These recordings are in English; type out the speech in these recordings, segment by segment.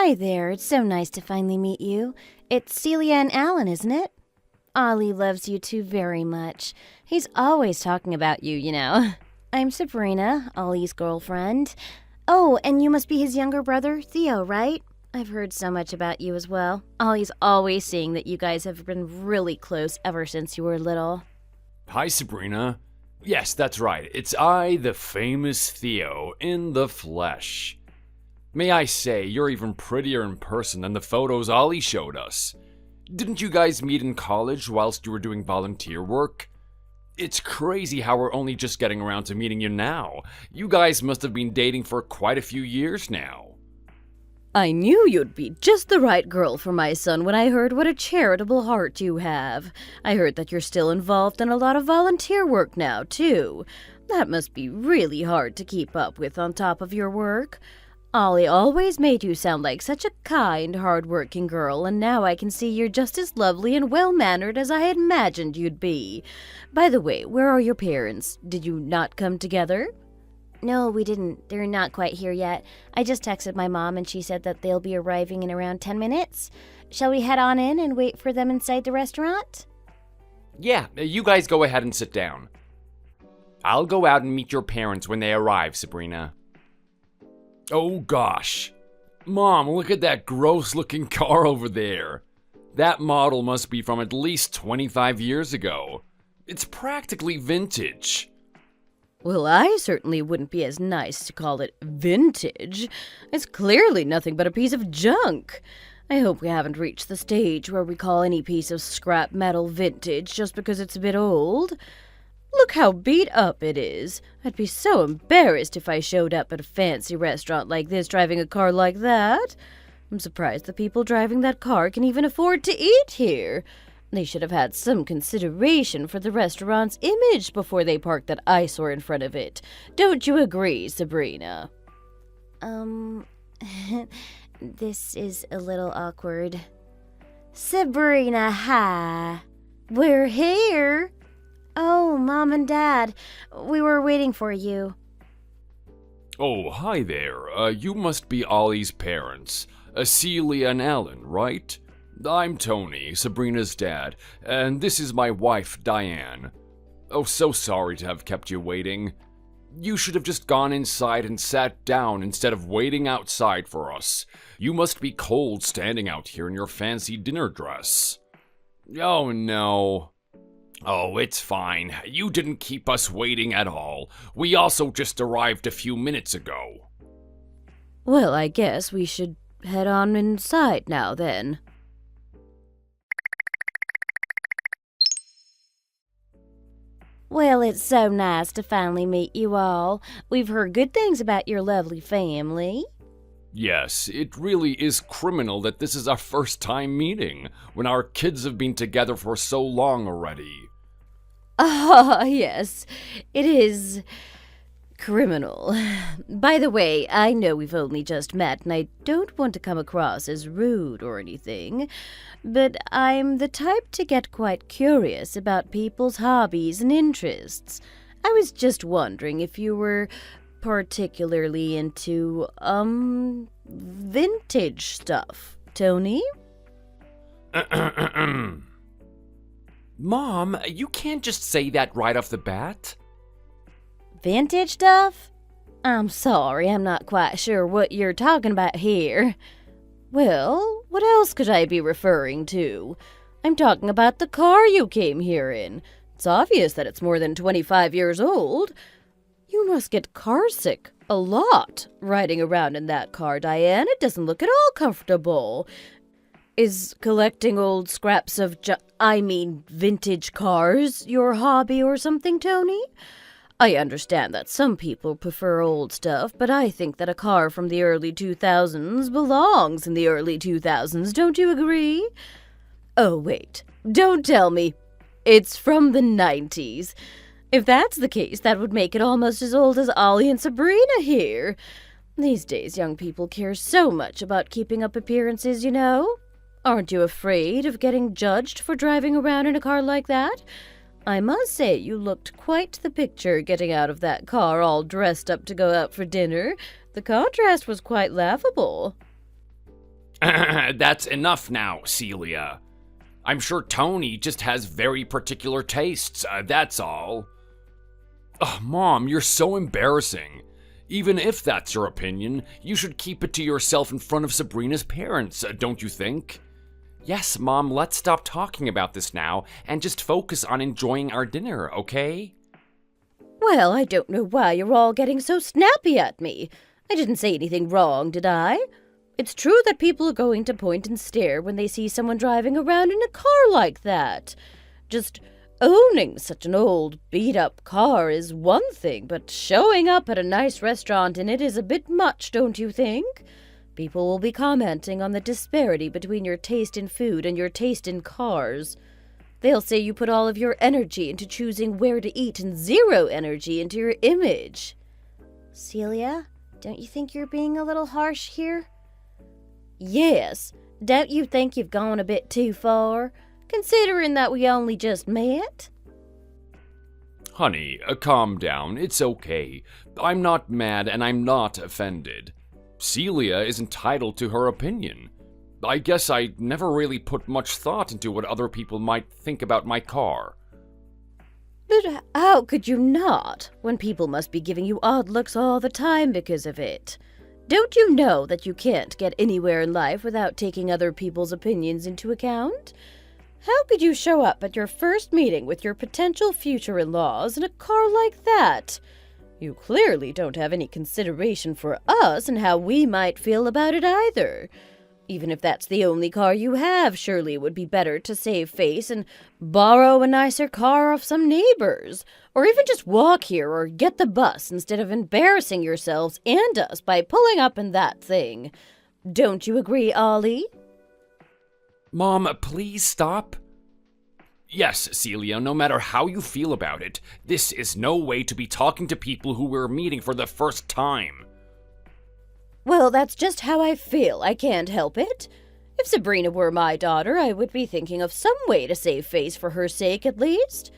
Hi there, it's so nice to finally meet you. It's Celia and Alan, isn't it? Ollie loves you two very much. He's always talking about you, you know. I'm Sabrina, Ollie's girlfriend. Oh, and you must be his younger brother, Theo, right? I've heard so much about you as well. Ollie's always saying that you guys have been really close ever since you were little. Hi, Sabrina. Yes, that's right. It's I, the famous Theo, in the flesh. May I say, you're even prettier in person than the photos Ollie showed us. Didn't you guys meet in college whilst you were doing volunteer work? It's crazy how we're only just getting around to meeting you now. You guys must have been dating for quite a few years now. I knew you'd be just the right girl for my son when I heard what a charitable heart you have. I heard that you're still involved in a lot of volunteer work now, too. That must be really hard to keep up with on top of your work. Ollie always made you sound like such a kind, hard-working girl, and now I can see you're just as lovely and well-mannered as I had imagined you'd be. By the way, where are your parents? Did you not come together? No, we didn't. They're not quite here yet. I just texted my mom and she said that they'll be arriving in around 10 minutes. Shall we head on in and wait for them inside the restaurant? Yeah, you guys go ahead and sit down. I'll go out and meet your parents when they arrive, Sabrina. Oh gosh. Mom, look at that gross-looking car over there. That model must be from at least 25 years ago. It's practically vintage. Well, I certainly wouldn't be as nice to call it vintage. It's clearly nothing but a piece of junk. I hope we haven't reached the stage where we call any piece of scrap metal vintage just because it's a bit old. Look how beat up it is. I'd be so embarrassed if I showed up at a fancy restaurant like this driving a car like that. I'm surprised the people driving that car can even afford to eat here. They should have had some consideration for the restaurant's image before they parked that eyesore in front of it. Don't you agree, Sabrina? This is a little awkward. Sabrina, hi. We're here. Oh, Mom and Dad, we were waiting for you. Oh, hi there. You must be Ollie's parents. Celia and Alan, right? I'm Tony, Sabrina's dad, and this is my wife, Diane. Oh, so sorry to have kept you waiting. You should have just gone inside and sat down instead of waiting outside for us. You must be cold standing out here in your fancy dinner dress. Oh, no. Oh, it's fine. You didn't keep us waiting at all. We also just arrived a few minutes ago. Well, I guess we should head on inside now, then. Well, it's so nice to finally meet you all. We've heard good things about your lovely family. Yes, it really is criminal that this is our first time meeting, when our kids have been together for so long already. Ah, yes, it is criminal. By the way, I know we've only just met, and I don't want to come across as rude or anything, but I'm the type to get quite curious about people's hobbies and interests. I was just wondering if you were particularly into, vintage stuff, Tony? Mom, you can't just say that right off the bat. Vintage stuff? I'm sorry, I'm not quite sure what you're talking about here. Well, what else could I be referring to? I'm talking about the car you came here in. It's obvious that it's more than 25 years old. You must get carsick a lot riding around in that car, Diane. It doesn't look at all comfortable. Is collecting old scraps of vintage cars your hobby or something, Tony? I understand that some people prefer old stuff, but I think that a car from the early 2000s belongs in the early 2000s, don't you agree? Oh, wait, don't tell me. It's from the 90s. If that's the case, that would make it almost as old as Ollie and Sabrina here. These days, young people care so much about keeping up appearances, you know. Aren't you afraid of getting judged for driving around in a car like that? I must say you looked quite the picture getting out of that car all dressed up to go out for dinner. The contrast was quite laughable. That's enough now, Celia. I'm sure Tony just has very particular tastes, that's all. Ugh, Mom, you're so embarrassing. Even if that's your opinion, you should keep it to yourself in front of Sabrina's parents, don't you think? Yes, Mom, let's stop talking about this now and just focus on enjoying our dinner, okay? Well, I don't know why you're all getting so snappy at me. I didn't say anything wrong, did I? It's true that people are going to point and stare when they see someone driving around in a car like that. Just owning such an old, beat-up car is one thing, but showing up at a nice restaurant in it is a bit much, don't you think? People will be commenting on the disparity between your taste in food and your taste in cars. They'll say you put all of your energy into choosing where to eat and zero energy into your image. Celia, don't you think you're being a little harsh here? Yes, don't you think you've gone a bit too far, considering that we only just met? Honey, calm down, it's okay. I'm not mad and I'm not offended. Celia is entitled to her opinion. I guess I never really put much thought into what other people might think about my car. But how could you not, when people must be giving you odd looks all the time because of it? Don't you know that you can't get anywhere in life without taking other people's opinions into account? How could you show up at your first meeting with your potential future in-laws in a car like that? You clearly don't have any consideration for us and how we might feel about it either. Even if that's the only car you have, surely it would be better to save face and borrow a nicer car off some neighbors. Or even just walk here or get the bus instead of embarrassing yourselves and us by pulling up in that thing. Don't you agree, Ollie? Mom, please stop. Yes, Celia, no matter how you feel about it, this is no way to be talking to people who we're meeting for the first time. Well, that's just how I feel. I can't help it. If Sabrina were my daughter, I would be thinking of some way to save face for her sake, at least.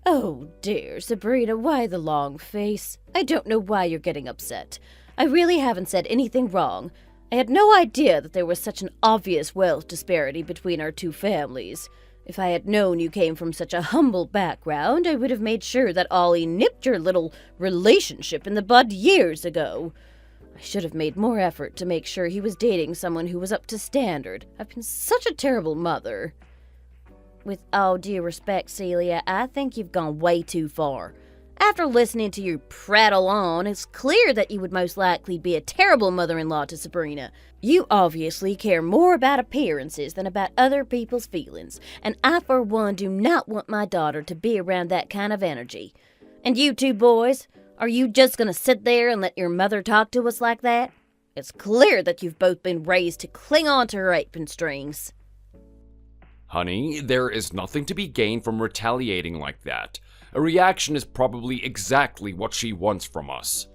Oh, dear, Sabrina, why the long face? I don't know why you're getting upset. I really haven't said anything wrong. I had no idea that there was such an obvious wealth disparity between our two families. If I had known you came from such a humble background, I would have made sure that Ollie nipped your little relationship in the bud years ago. I should have made more effort to make sure he was dating someone who was up to standard. I've been such a terrible mother. With all due respect, Celia, I think you've gone way too far. After listening to you prattle on, it's clear that you would most likely be a terrible mother-in-law to Sabrina. You obviously care more about appearances than about other people's feelings, and I, for one, do not want my daughter to be around that kind of energy. And you two boys, are you just going to sit there and let your mother talk to us like that? It's clear that you've both been raised to cling on to her apron strings. Honey, there is nothing to be gained from retaliating like that. A reaction is probably exactly what she wants from us.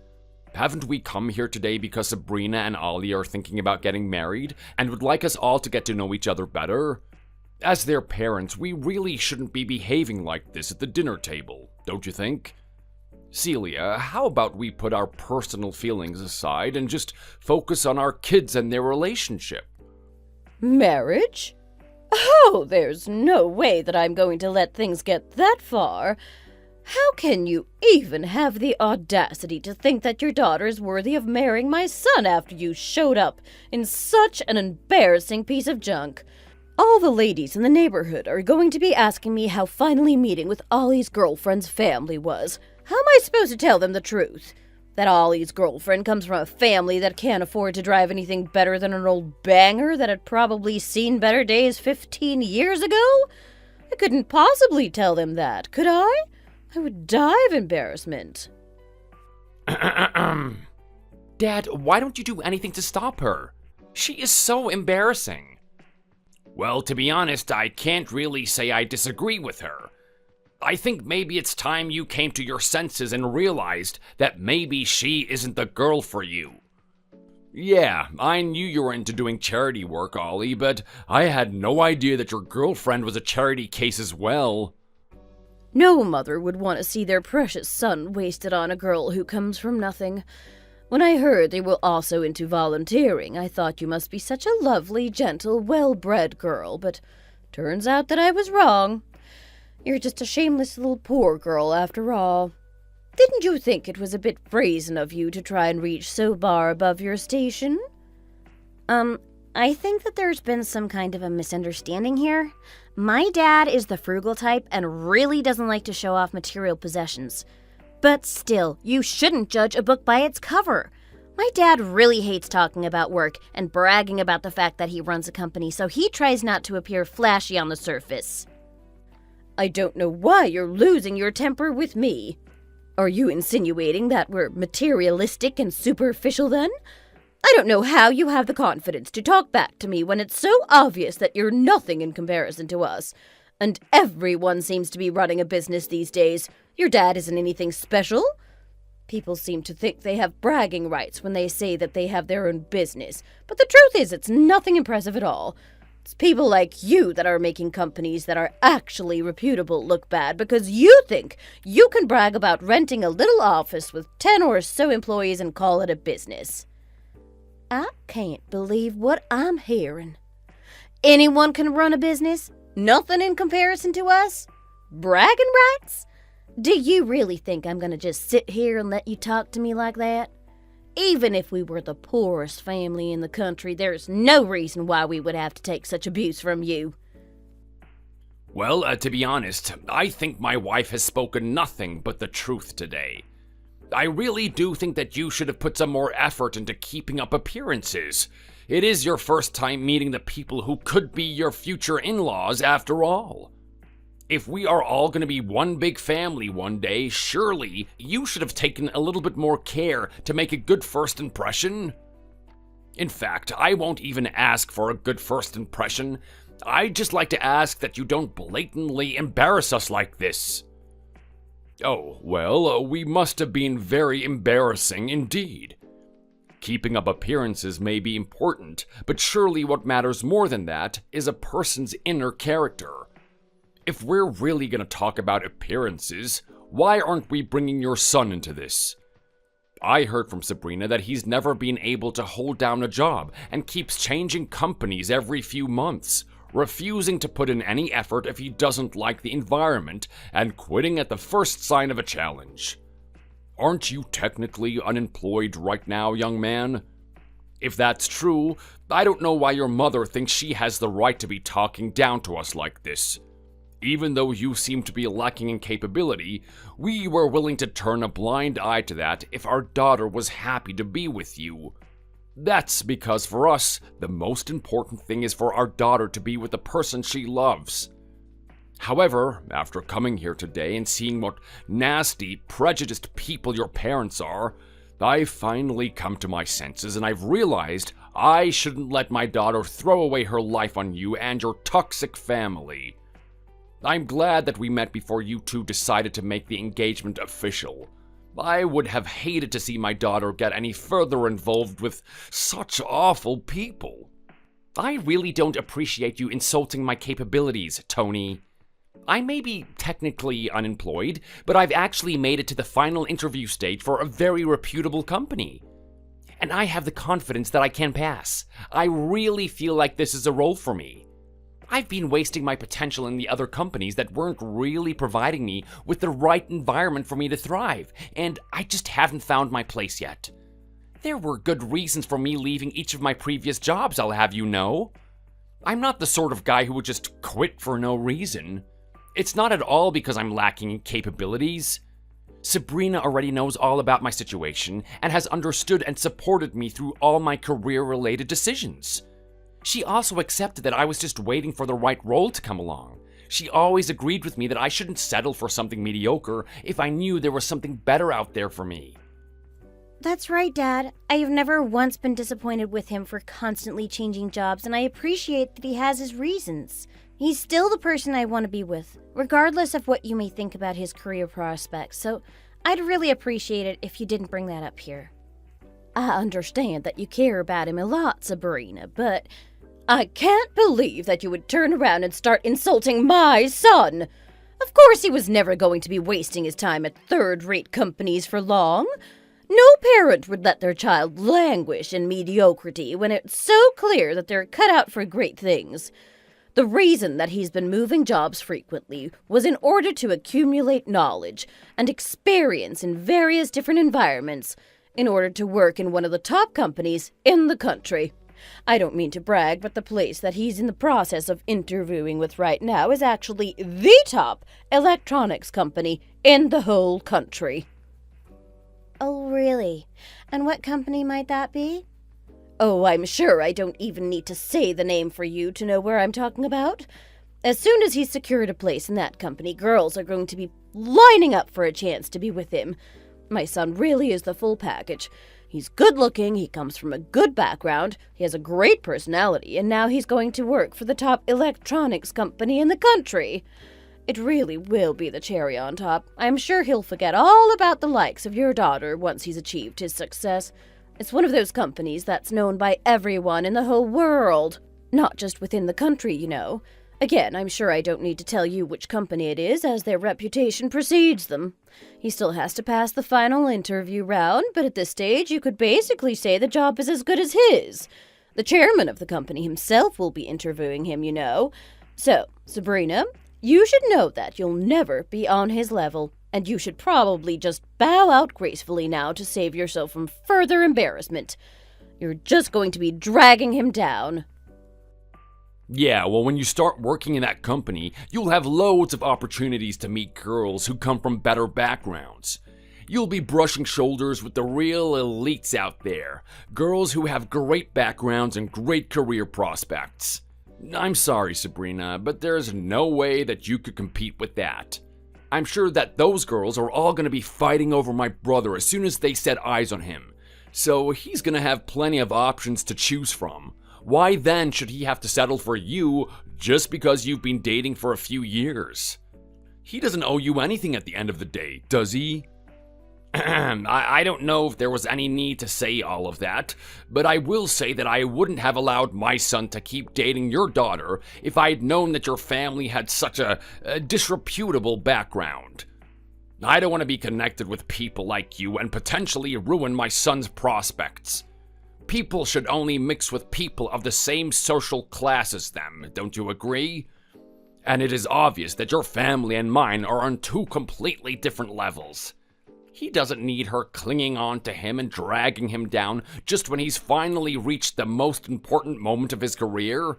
Haven't we come here today because Sabrina and Ollie are thinking about getting married and would like us all to get to know each other better? As their parents, we really shouldn't be behaving like this at the dinner table, don't you think? Celia, how about we put our personal feelings aside and just focus on our kids and their relationship? Marriage? Oh, there's no way that I'm going to let things get that far. How can you even have the audacity to think that your daughter is worthy of marrying my son after you showed up in such an embarrassing piece of junk? All the ladies in the neighborhood are going to be asking me how finally meeting with Ollie's girlfriend's family was. How am I supposed to tell them the truth? That Ollie's girlfriend comes from a family that can't afford to drive anything better than an old banger that had probably seen better days 15 years ago? I couldn't possibly tell them that, could I? I would die of embarrassment. Dad, why don't you do anything to stop her? She is so embarrassing. Well, to be honest, I can't really say I disagree with her. I think maybe it's time you came to your senses and realized that maybe she isn't the girl for you. Yeah, I knew you were into doing charity work, Ollie, but I had no idea that your girlfriend was a charity case as well. No mother would want to see their precious son wasted on a girl who comes from nothing. When I heard you were also into volunteering, I thought you must be such a lovely, gentle, well-bred girl, but turns out that I was wrong. You're just a shameless little poor girl after all. Didn't you think it was a bit brazen of you to try and reach so far above your station? I think that there's been some kind of a misunderstanding here. My dad is the frugal type and really doesn't like to show off material possessions. But still, you shouldn't judge a book by its cover. My dad really hates talking about work and bragging about the fact that he runs a company, so he tries not to appear flashy on the surface. I don't know why you're losing your temper with me. Are you insinuating that we're materialistic and superficial then? I don't know how you have the confidence to talk back to me when it's so obvious that you're nothing in comparison to us. And everyone seems to be running a business these days. Your dad isn't anything special. People seem to think they have bragging rights when they say that they have their own business. But the truth is, it's nothing impressive at all. It's people like you that are making companies that are actually reputable look bad because you think you can brag about renting a little office with 10 or so employees and call it a business. I can't believe what I'm hearing. Anyone can run a business? Nothing in comparison to us? Bragging rights? Do you really think I'm gonna just sit here and let you talk to me like that? Even if we were the poorest family in the country, there's no reason why we would have to take such abuse from you. Well, to be honest, I think my wife has spoken nothing but the truth today. I really do think that you should have put some more effort into keeping up appearances. It is your first time meeting the people who could be your future in-laws after all. If we are all going to be one big family one day, surely you should have taken a little bit more care to make a good first impression. In fact, I won't even ask for a good first impression. I'd just like to ask that you don't blatantly embarrass us like this. Oh, well, we must have been very embarrassing indeed. Keeping up appearances may be important, but surely what matters more than that is a person's inner character. If we're really going to talk about appearances, why aren't we bringing your son into this? I heard from Sabrina that he's never been able to hold down a job and keeps changing companies every few months, refusing to put in any effort if he doesn't like the environment and quitting at the first sign of a challenge. Aren't you technically unemployed right now, young man? If that's true, I don't know why your mother thinks she has the right to be talking down to us like this. Even though you seem to be lacking in capability, we were willing to turn a blind eye to that if our daughter was happy to be with you. That's because for us, the most important thing is for our daughter to be with the person she loves. However, after coming here today and seeing what nasty, prejudiced people your parents are, I've finally come to my senses and I've realized I shouldn't let my daughter throw away her life on you and your toxic family. I'm glad that we met before you two decided to make the engagement official. I would have hated to see my daughter get any further involved with such awful people. I really don't appreciate you insulting my capabilities, Tony. I may be technically unemployed, but I've actually made it to the final interview stage for a very reputable company. And I have the confidence that I can pass. I really feel like this is a role for me. I've been wasting my potential in the other companies that weren't really providing me with the right environment for me to thrive, and I just haven't found my place yet. There were good reasons for me leaving each of my previous jobs, I'll have you know. I'm not the sort of guy who would just quit for no reason. It's not at all because I'm lacking in capabilities. Sabrina already knows all about my situation and has understood and supported me through all my career-related decisions. She also accepted that I was just waiting for the right role to come along. She always agreed with me that I shouldn't settle for something mediocre if I knew there was something better out there for me. That's right, Dad. I have never once been disappointed with him for constantly changing jobs, and I appreciate that he has his reasons. He's still the person I want to be with, regardless of what you may think about his career prospects, so I'd really appreciate it if you didn't bring that up here. I understand that you care about him a lot, Sabrina, but I can't believe that you would turn around and start insulting my son. Of course he was never going to be wasting his time at third-rate companies for long. No parent would let their child languish in mediocrity when it's so clear that they're cut out for great things. The reason that he's been moving jobs frequently was in order to accumulate knowledge and experience in various different environments in order to work in one of the top companies in the country. I don't mean to brag, but the place that he's in the process of interviewing with right now is actually the top electronics company in the whole country. Oh, really? And what company might that be? Oh, I'm sure I don't even need to say the name for you to know where I'm talking about. As soon as he's secured a place in that company, girls are going to be lining up for a chance to be with him. My son really is the full package. He's good-looking, he comes from a good background, he has a great personality, and now he's going to work for the top electronics company in the country. It really will be the cherry on top. I'm sure he'll forget all about the likes of your daughter once he's achieved his success. It's one of those companies that's known by everyone in the whole world, not just within the country, you know. Again, I'm sure I don't need to tell you which company it is, as their reputation precedes them. He still has to pass the final interview round, but at this stage you could basically say the job is as good as his. The chairman of the company himself will be interviewing him, you know. So, Sabrina, you should know that you'll never be on his level, and you should probably just bow out gracefully now to save yourself from further embarrassment. You're just going to be dragging him down. Yeah, well, when you start working in that company, you'll have loads of opportunities to meet girls who come from better backgrounds. You'll be brushing shoulders with the real elites out there, girls who have great backgrounds and great career prospects. I'm sorry, Sabrina, but there's no way that you could compete with that. I'm sure that those girls are all going to be fighting over my brother as soon as they set eyes on him. So he's going to have plenty of options to choose from. Why then should he have to settle for you just because you've been dating for a few years? He doesn't owe you anything at the end of the day, does he? I don't know if there was any need to say all of that, but I will say that I wouldn't have allowed my son to keep dating your daughter if I had known that your family had such a disreputable background. I don't want to be connected with people like you and potentially ruin my son's prospects. People should only mix with people of the same social class as them, don't you agree? And it is obvious that your family and mine are on two completely different levels. He doesn't need her clinging on to him and dragging him down just when he's finally reached the most important moment of his career.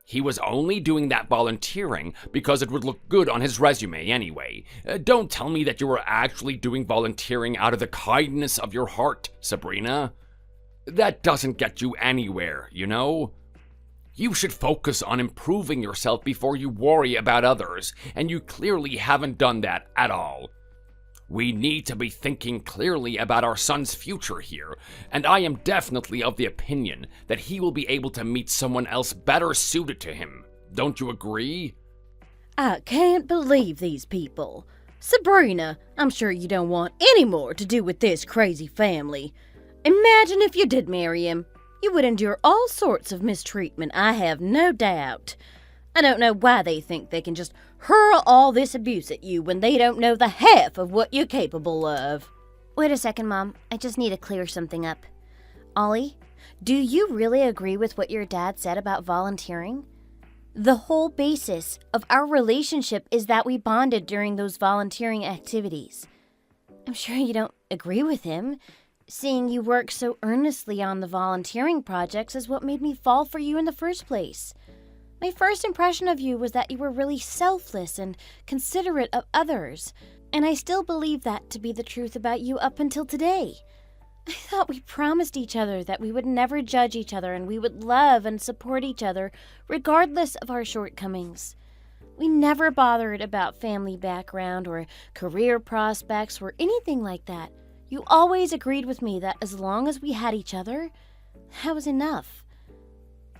He was only doing that volunteering because it would look good on his resume anyway. Don't tell me that you were actually doing volunteering out of the kindness of your heart, Sabrina. That doesn't get you anywhere, you know? You should focus on improving yourself before you worry about others, and you clearly haven't done that at all. We need to be thinking clearly about our son's future here, and I am definitely of the opinion that he will be able to meet someone else better suited to him. Don't you agree? I can't believe these people. Sabrina, I'm sure you don't want any more to do with this crazy family. Imagine if you did marry him. You would endure all sorts of mistreatment, I have no doubt. I don't know why they think they can just hurl all this abuse at you when they don't know the half of what you're capable of. Wait a second, Mom. I just need to clear something up. Ollie, do you really agree with what your dad said about volunteering? The whole basis of our relationship is that we bonded during those volunteering activities. I'm sure you don't agree with him. Seeing you work so earnestly on the volunteering projects is what made me fall for you in the first place. My first impression of you was that you were really selfless and considerate of others, and I still believe that to be the truth about you up until today. I thought we promised each other that we would never judge each other and we would love and support each other regardless of our shortcomings. We never bothered about family background or career prospects or anything like that. You always agreed with me that as long as we had each other, that was enough.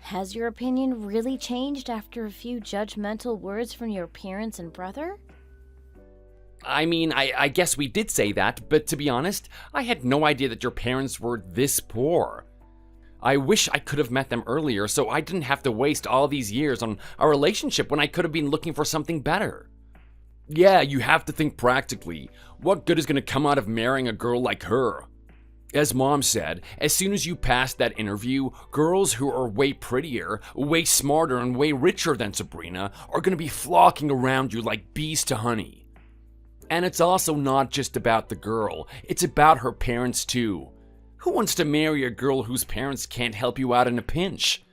Has your opinion really changed after a few judgmental words from your parents and brother? I mean, I guess we did say that, but to be honest, I had no idea that your parents were this poor. I wish I could have met them earlier so I didn't have to waste all these years on our relationship when I could have been looking for something better. Yeah, you have to think practically. What good is going to come out of marrying a girl like her? As Mom said, as soon as you pass that interview, girls who are way prettier, way smarter, and way richer than Sabrina are going to be flocking around you like bees to honey. And it's also not just about the girl, it's about her parents too. Who wants to marry a girl whose parents can't help you out in a pinch?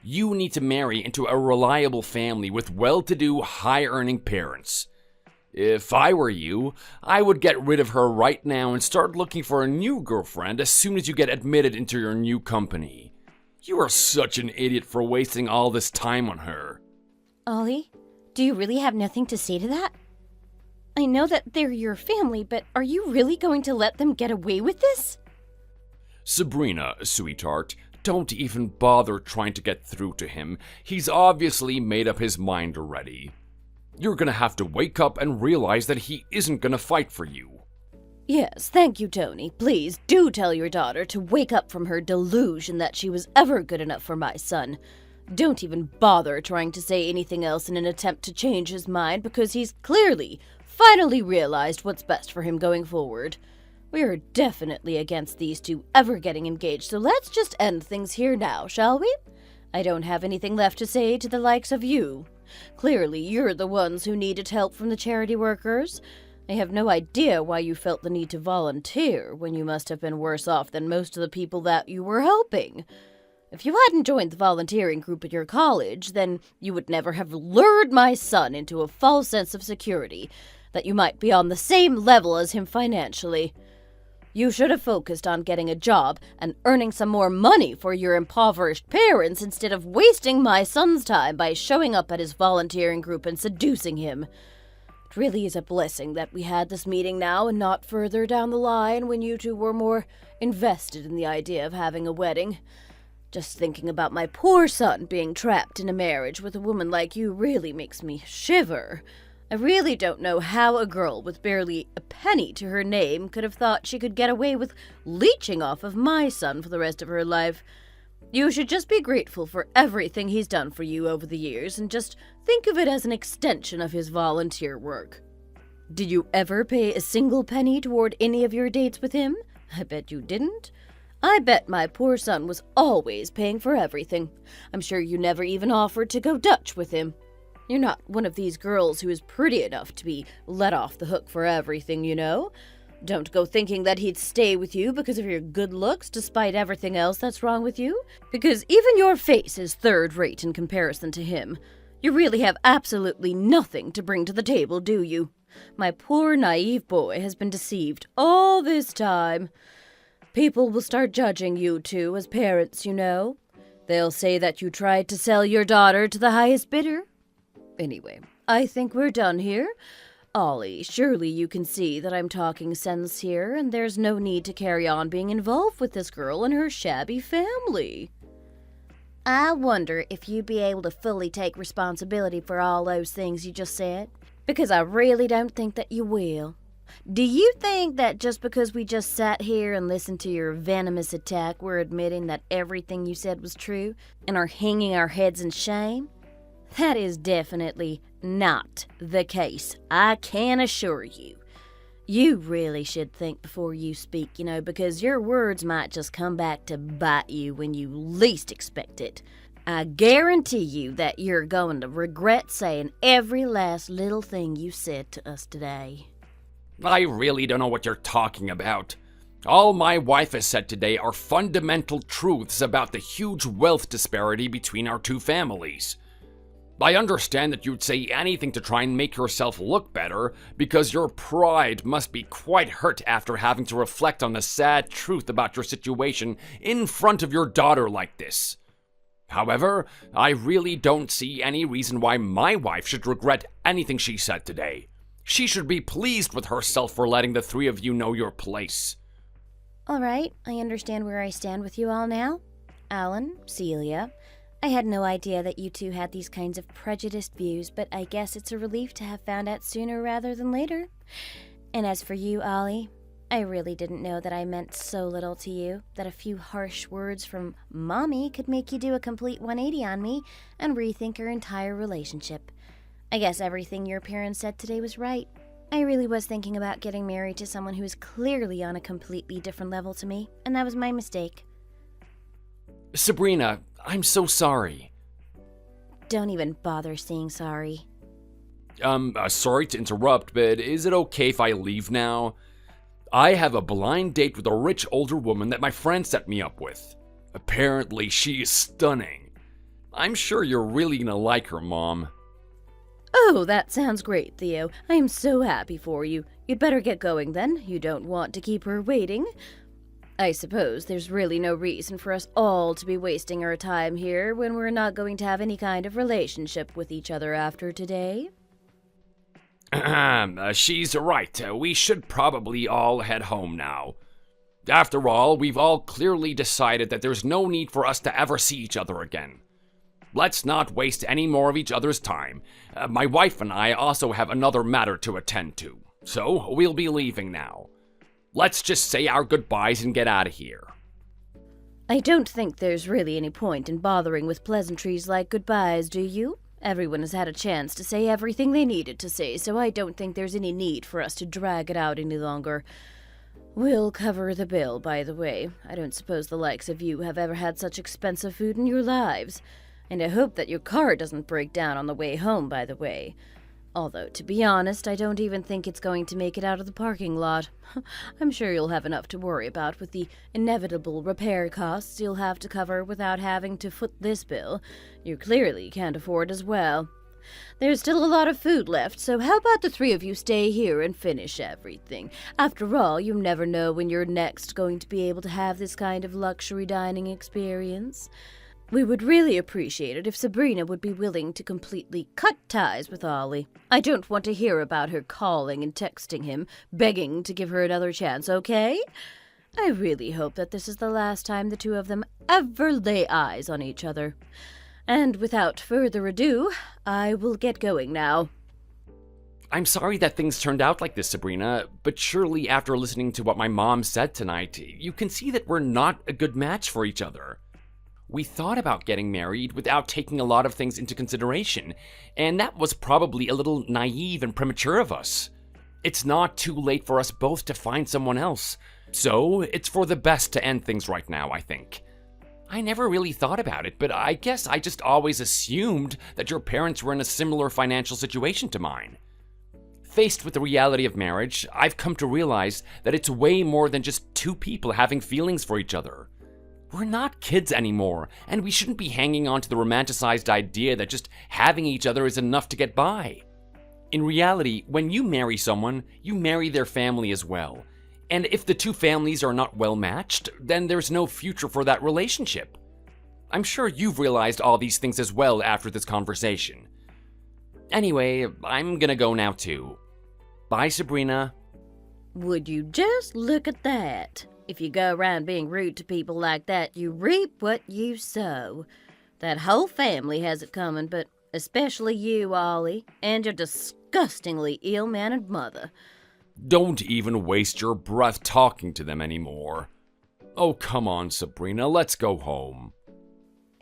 You need to marry into a reliable family with well-to-do, high-earning parents. If I were you, I would get rid of her right now and start looking for a new girlfriend as soon as you get admitted into your new company. You are such an idiot for wasting all this time on her. Ollie, do you really have nothing to say to that? I know that they're your family, but are you really going to let them get away with this? Sabrina, sweetheart, don't even bother trying to get through to him. He's obviously made up his mind already. You're gonna have to wake up and realize that he isn't gonna fight for you. Yes, thank you, Tony. Please do tell your daughter to wake up from her delusion that she was ever good enough for my son. Don't even bother trying to say anything else in an attempt to change his mind, because he's clearly, finally realized what's best for him going forward. We are definitely against these two ever getting engaged, so let's just end things here now, shall we? I don't have anything left to say to the likes of you. Clearly, you're the ones who needed help from the charity workers. I have no idea why you felt the need to volunteer when you must have been worse off than most of the people that you were helping. If you hadn't joined the volunteering group at your college, then you would never have lured my son into a false sense of security, that you might be on the same level as him financially. You should have focused on getting a job and earning some more money for your impoverished parents instead of wasting my son's time by showing up at his volunteering group and seducing him. It really is a blessing that we had this meeting now and not further down the line when you two were more invested in the idea of having a wedding. Just thinking about my poor son being trapped in a marriage with a woman like you really makes me shiver. I really don't know how a girl with barely a penny to her name could have thought she could get away with leeching off of my son for the rest of her life. You should just be grateful for everything he's done for you over the years and just think of it as an extension of his volunteer work. Did you ever pay a single penny toward any of your dates with him? I bet you didn't. I bet my poor son was always paying for everything. I'm sure you never even offered to go Dutch with him. You're not one of these girls who is pretty enough to be let off the hook for everything, you know. Don't go thinking that he'd stay with you because of your good looks despite everything else that's wrong with you, because even your face is third-rate in comparison to him. You really have absolutely nothing to bring to the table, do you? My poor naive boy has been deceived all this time. People will start judging you two as parents, you know. They'll say that you tried to sell your daughter to the highest bidder. Anyway, I think we're done here. Ollie, surely you can see that I'm talking sense here, and there's no need to carry on being involved with this girl and her shabby family. I wonder if you'd be able to fully take responsibility for all those things you just said, because I really don't think that you will. Do you think that just because we just sat here and listened to your venomous attack, we're admitting that everything you said was true and are hanging our heads in shame? That is definitely not the case, I can assure you. You really should think before you speak, you know, because your words might just come back to bite you when you least expect it. I guarantee you that you're going to regret saying every last little thing you said to us today. I really don't know what you're talking about. All my wife has said today are fundamental truths about the huge wealth disparity between our two families. I understand that you'd say anything to try and make yourself look better, because your pride must be quite hurt after having to reflect on the sad truth about your situation in front of your daughter like this. However, I really don't see any reason why my wife should regret anything she said today. She should be pleased with herself for letting the three of you know your place. All right, I understand where I stand with you all now. Alan, Celia, I had no idea that you two had these kinds of prejudiced views, but I guess it's a relief to have found out sooner rather than later. And as for you, Ollie, I really didn't know that I meant so little to you, that a few harsh words from Mommy could make you do a complete 180 on me and rethink our entire relationship. I guess everything your parents said today was right. I really was thinking about getting married to someone who is clearly on a completely different level to me, and that was my mistake. Sabrina, I'm so sorry. Don't even bother saying sorry. Sorry to interrupt, but is it okay if I leave now? I have a blind date with a rich older woman that my friend set me up with. Apparently, she is stunning. I'm sure you're really gonna like her, Mom. Oh, that sounds great, Theo. I am so happy for you. You'd better get going then. You don't want to keep her waiting. I suppose there's really no reason for us all to be wasting our time here when we're not going to have any kind of relationship with each other after today. She's right. We should probably all head home now. After all, we've all clearly decided that there's no need for us to ever see each other again. Let's not waste any more of each other's time. My wife and I also have another matter to attend to, so we'll be leaving now. Let's just say our goodbyes and get out of here. I don't think there's really any point in bothering with pleasantries like goodbyes, do you? Everyone has had a chance to say everything they needed to say, so I don't think there's any need for us to drag it out any longer. We'll cover the bill, by the way. I don't suppose the likes of you have ever had such expensive food in your lives. And I hope that your car doesn't break down on the way home, by the way. Although, to be honest, I don't even think it's going to make it out of the parking lot. I'm sure you'll have enough to worry about with the inevitable repair costs you'll have to cover without having to foot this bill. You clearly can't afford as well. There's still a lot of food left, so how about the three of you stay here and finish everything? After all, you never know when you're next going to be able to have this kind of luxury dining experience. We would really appreciate it if Sabrina would be willing to completely cut ties with Ollie. I don't want to hear about her calling and texting him, begging to give her another chance, okay? I really hope that this is the last time the two of them ever lay eyes on each other. And without further ado, I will get going now. I'm sorry that things turned out like this, Sabrina, but surely after listening to what my mom said tonight, you can see that we're not a good match for each other. We thought about getting married without taking a lot of things into consideration, and that was probably a little naive and premature of us. It's not too late for us both to find someone else, so it's for the best to end things right now, I think. I never really thought about it, but I guess I just always assumed that your parents were in a similar financial situation to mine. Faced with the reality of marriage, I've come to realize that it's way more than just two people having feelings for each other. We're not kids anymore, and we shouldn't be hanging on to the romanticized idea that just having each other is enough to get by. In reality, when you marry someone, you marry their family as well. And if the two families are not well matched, then there's no future for that relationship. I'm sure you've realized all these things as well after this conversation. Anyway, I'm gonna go now too. Bye, Sabrina. Would you just look at that? If you go around being rude to people like that, you reap what you sow. That whole family has it coming, but especially you, Ollie, and your disgustingly ill-mannered mother. Don't even waste your breath talking to them anymore. Oh, come on, Sabrina, let's go home.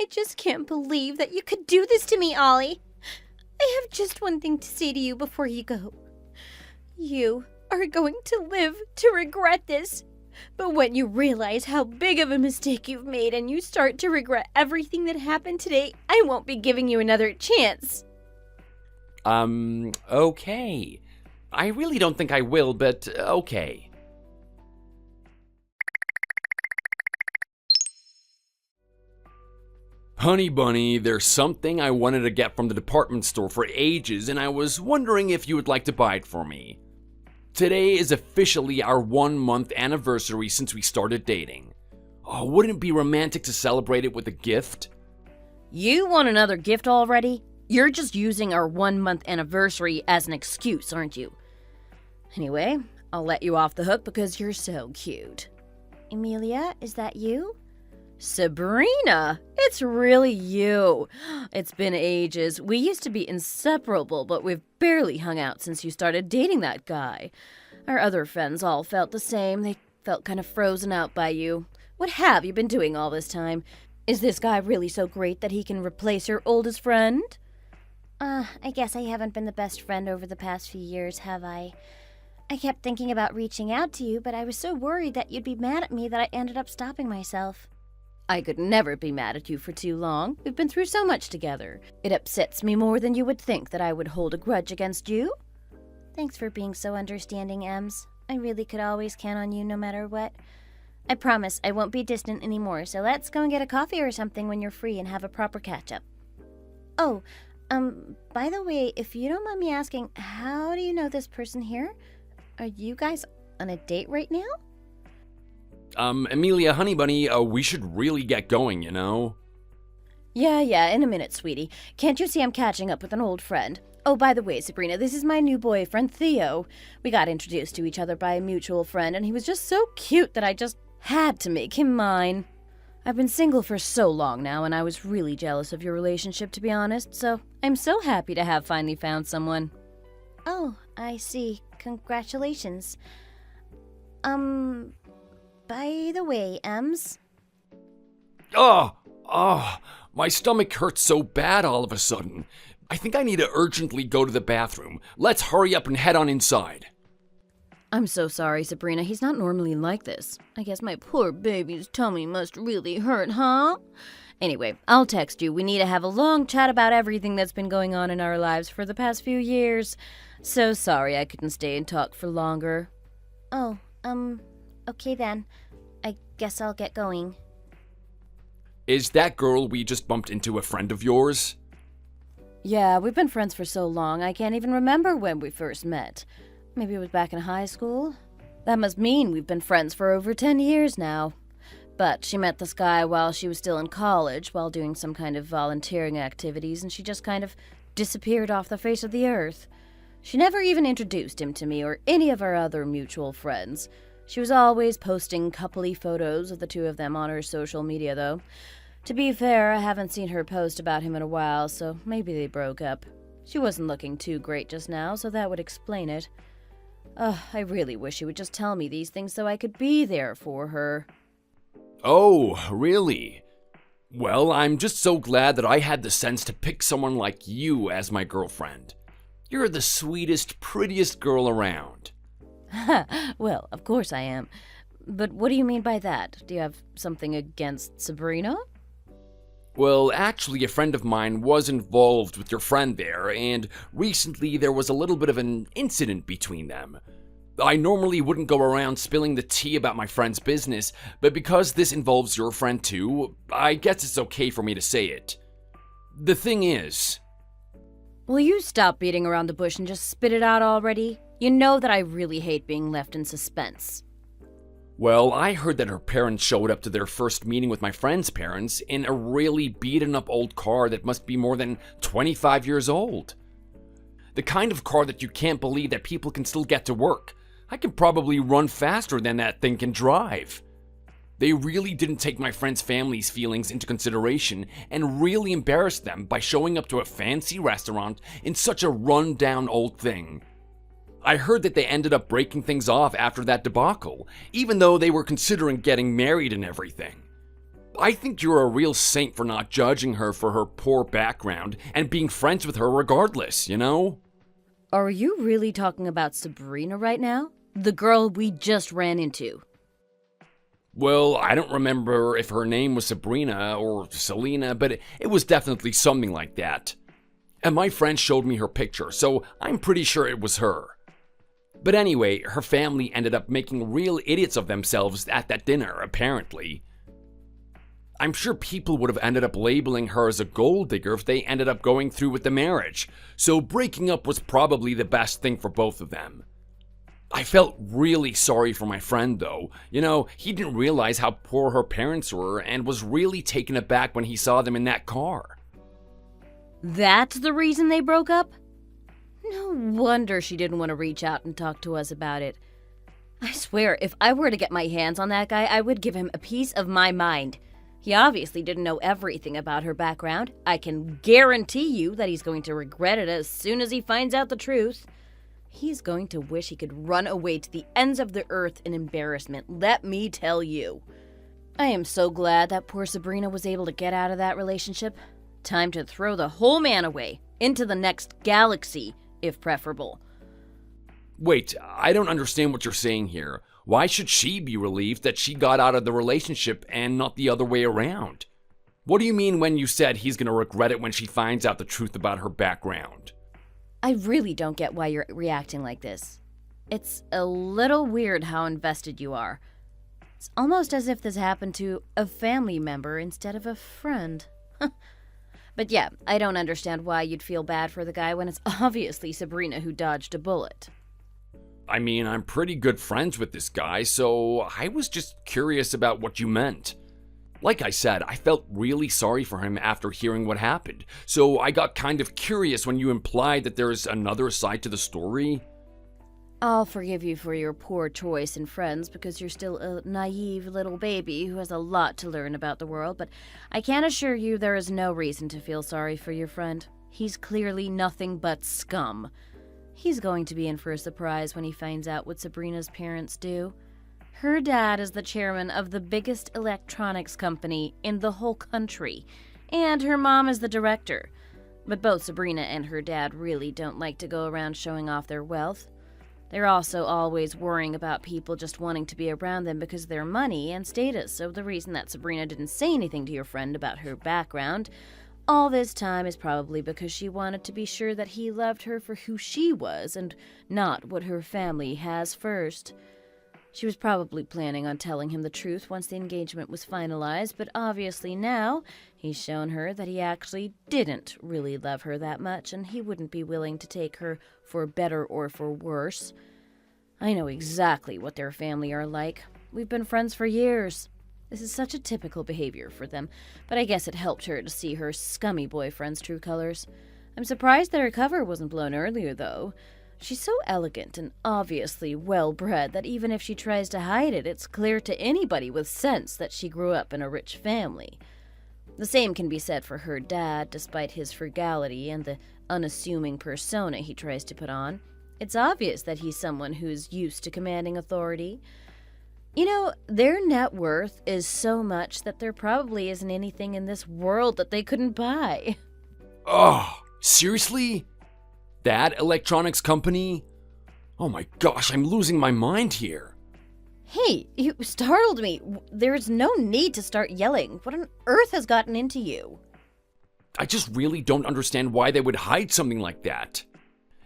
I just can't believe that you could do this to me, Ollie. I have just one thing to say to you before you go. You are going to live to regret this. But when you realize how big of a mistake you've made and you start to regret everything that happened today, I won't be giving you another chance. Okay. I really don't think I will, but okay. Honey Bunny, there's something I wanted to get from the department store for ages, and I was wondering if you would like to buy it for me. Today is officially our 1-month anniversary since we started dating. Oh, wouldn't it be romantic to celebrate it with a gift? You want another gift already? You're just using our 1-month anniversary as an excuse, aren't you? Anyway, I'll let you off the hook because you're so cute. Emilia, is that you? Sabrina, it's really you. It's been ages. We used to be inseparable, but we've barely hung out since you started dating that guy. Our other friends all felt the same. They felt kind of frozen out by you. What have you been doing all this time? Is this guy really so great that he can replace your oldest friend? I guess I haven't been the best friend over the past few years, have I? I kept thinking about reaching out to you, but I was so worried that you'd be mad at me that I ended up stopping myself. I could never be mad at you for too long. We've been through so much together. It upsets me more than you would think that I would hold a grudge against you. Thanks for being so understanding, Ems. I really could always count on you no matter what. I promise I won't be distant anymore, so let's go and get a coffee or something when you're free and have a proper catch-up. Oh, by the way, if you don't mind me asking, how do you know this person here? Are you guys on a date right now? Amelia Honeybunny, we should really get going, you know? Yeah, in a minute, sweetie. Can't you see I'm catching up with an old friend? Oh, by the way, Sabrina, this is my new boyfriend, Theo. We got introduced to each other by a mutual friend, and he was just so cute that I just had to make him mine. I've been single for so long now, and I was really jealous of your relationship, to be honest, so I'm so happy to have finally found someone. Oh, I see. Congratulations. By the way, Ems. My stomach hurts so bad all of a sudden. I think I need to urgently go to the bathroom. Let's hurry up and head on inside. I'm so sorry, Sabrina. He's not normally like this. I guess my poor baby's tummy must really hurt, huh? Anyway, I'll text you. We need to have a long chat about everything that's been going on in our lives for the past few years. So sorry I couldn't stay and talk for longer. Oh, okay then. I guess I'll get going. Is that girl we just bumped into a friend of yours? Yeah, we've been friends for so long, I can't even remember when we first met. Maybe it was back in high school? That must mean we've been friends for over 10 years now. But she met this guy while she was still in college, while doing some kind of volunteering activities, and she just kind of disappeared off the face of the earth. She never even introduced him to me or any of our other mutual friends. She was always posting coupley photos of the two of them on her social media, though. To be fair, I haven't seen her post about him in a while, so maybe they broke up. She wasn't looking too great just now, so that would explain it. I really wish she would just tell me these things so I could be there for her. Oh, really? Well, I'm just so glad that I had the sense to pick someone like you as my girlfriend. You're the sweetest, prettiest girl around. Well, of course I am. But what do you mean by that? Do you have something against Sabrina? Well, actually, a friend of mine was involved with your friend there, and recently there was a little bit of an incident between them. I normally wouldn't go around spilling the tea about my friend's business, but because this involves your friend too, I guess it's okay for me to say it. The thing is... Will you stop beating around the bush and just spit it out already? You know that I really hate being left in suspense. Well, I heard that her parents showed up to their first meeting with my friend's parents in a really beaten up old car that must be more than 25 years old. The kind of car that you can't believe that people can still get to work. I can probably run faster than that thing can drive. They really didn't take my friend's family's feelings into consideration and really embarrassed them by showing up to a fancy restaurant in such a run-down old thing. I heard that they ended up breaking things off after that debacle, even though they were considering getting married and everything. I think you're a real saint for not judging her for her poor background and being friends with her regardless, you know? Are you really talking about Sabrina right now? The girl we just ran into. Well, I don't remember if her name was Sabrina or Selena, but it was definitely something like that. And my friend showed me her picture, so I'm pretty sure it was her. But anyway, her family ended up making real idiots of themselves at that dinner, apparently. I'm sure people would have ended up labeling her as a gold digger if they ended up going through with the marriage, so breaking up was probably the best thing for both of them. I felt really sorry for my friend, though. You know, he didn't realize how poor her parents were and was really taken aback when he saw them in that car. That's the reason they broke up? No wonder she didn't want to reach out and talk to us about it. I swear, if I were to get my hands on that guy, I would give him a piece of my mind. He obviously didn't know everything about her background. I can guarantee you that he's going to regret it as soon as he finds out the truth. He's going to wish he could run away to the ends of the earth in embarrassment, let me tell you. I am so glad that poor Sabrina was able to get out of that relationship. Time to throw the whole man away. into the next galaxy, if preferable. Wait, I don't understand what you're saying here. Why should she be relieved that she got out of the relationship and not the other way around? What do you mean when you said he's gonna regret it when she finds out the truth about her background? I really don't get why you're reacting like this. It's a little weird how invested you are. It's almost as if this happened to a family member instead of a friend. But yeah, I don't understand why you'd feel bad for the guy when it's obviously Sabrina who dodged a bullet. I mean, I'm pretty good friends with this guy, so I was just curious about what you meant. Like I said, I felt really sorry for him after hearing what happened, so I got kind of curious when you implied that there's another side to the story. I'll forgive you for your poor choice in friends because you're still a naive little baby who has a lot to learn about the world, but I can assure you there is no reason to feel sorry for your friend. He's clearly nothing but scum. He's going to be in for a surprise when he finds out what Sabrina's parents do. Her dad is the chairman of the biggest electronics company in the whole country, and her mom is the director. But both Sabrina and her dad really don't like to go around showing off their wealth. They're also always worrying about people just wanting to be around them because of their money and status, so the reason that Sabrina didn't say anything to your friend about her background all this time is probably because she wanted to be sure that he loved her for who she was and not what her family has first. She was probably planning on telling him the truth once the engagement was finalized, but obviously now he's shown her that he actually didn't really love her that much, and he wouldn't be willing to take her for better or for worse. I know exactly what their family are like. We've been friends for years. This is such a typical behavior for them, but I guess it helped her to see her scummy boyfriend's true colors. I'm surprised that her cover wasn't blown earlier, though. She's so elegant and obviously well-bred that even if she tries to hide it, it's clear to anybody with sense that she grew up in a rich family. The same can be said for her dad, despite his frugality and the unassuming persona he tries to put on. It's obvious that he's someone who's used to commanding authority. You know, their net worth is so much that there probably isn't anything in this world that they couldn't buy. Oh, seriously? That electronics company? Oh my gosh, I'm losing my mind here. Hey, you startled me. There's no need to start yelling. What on earth has gotten into you? I just really don't understand why they would hide something like that.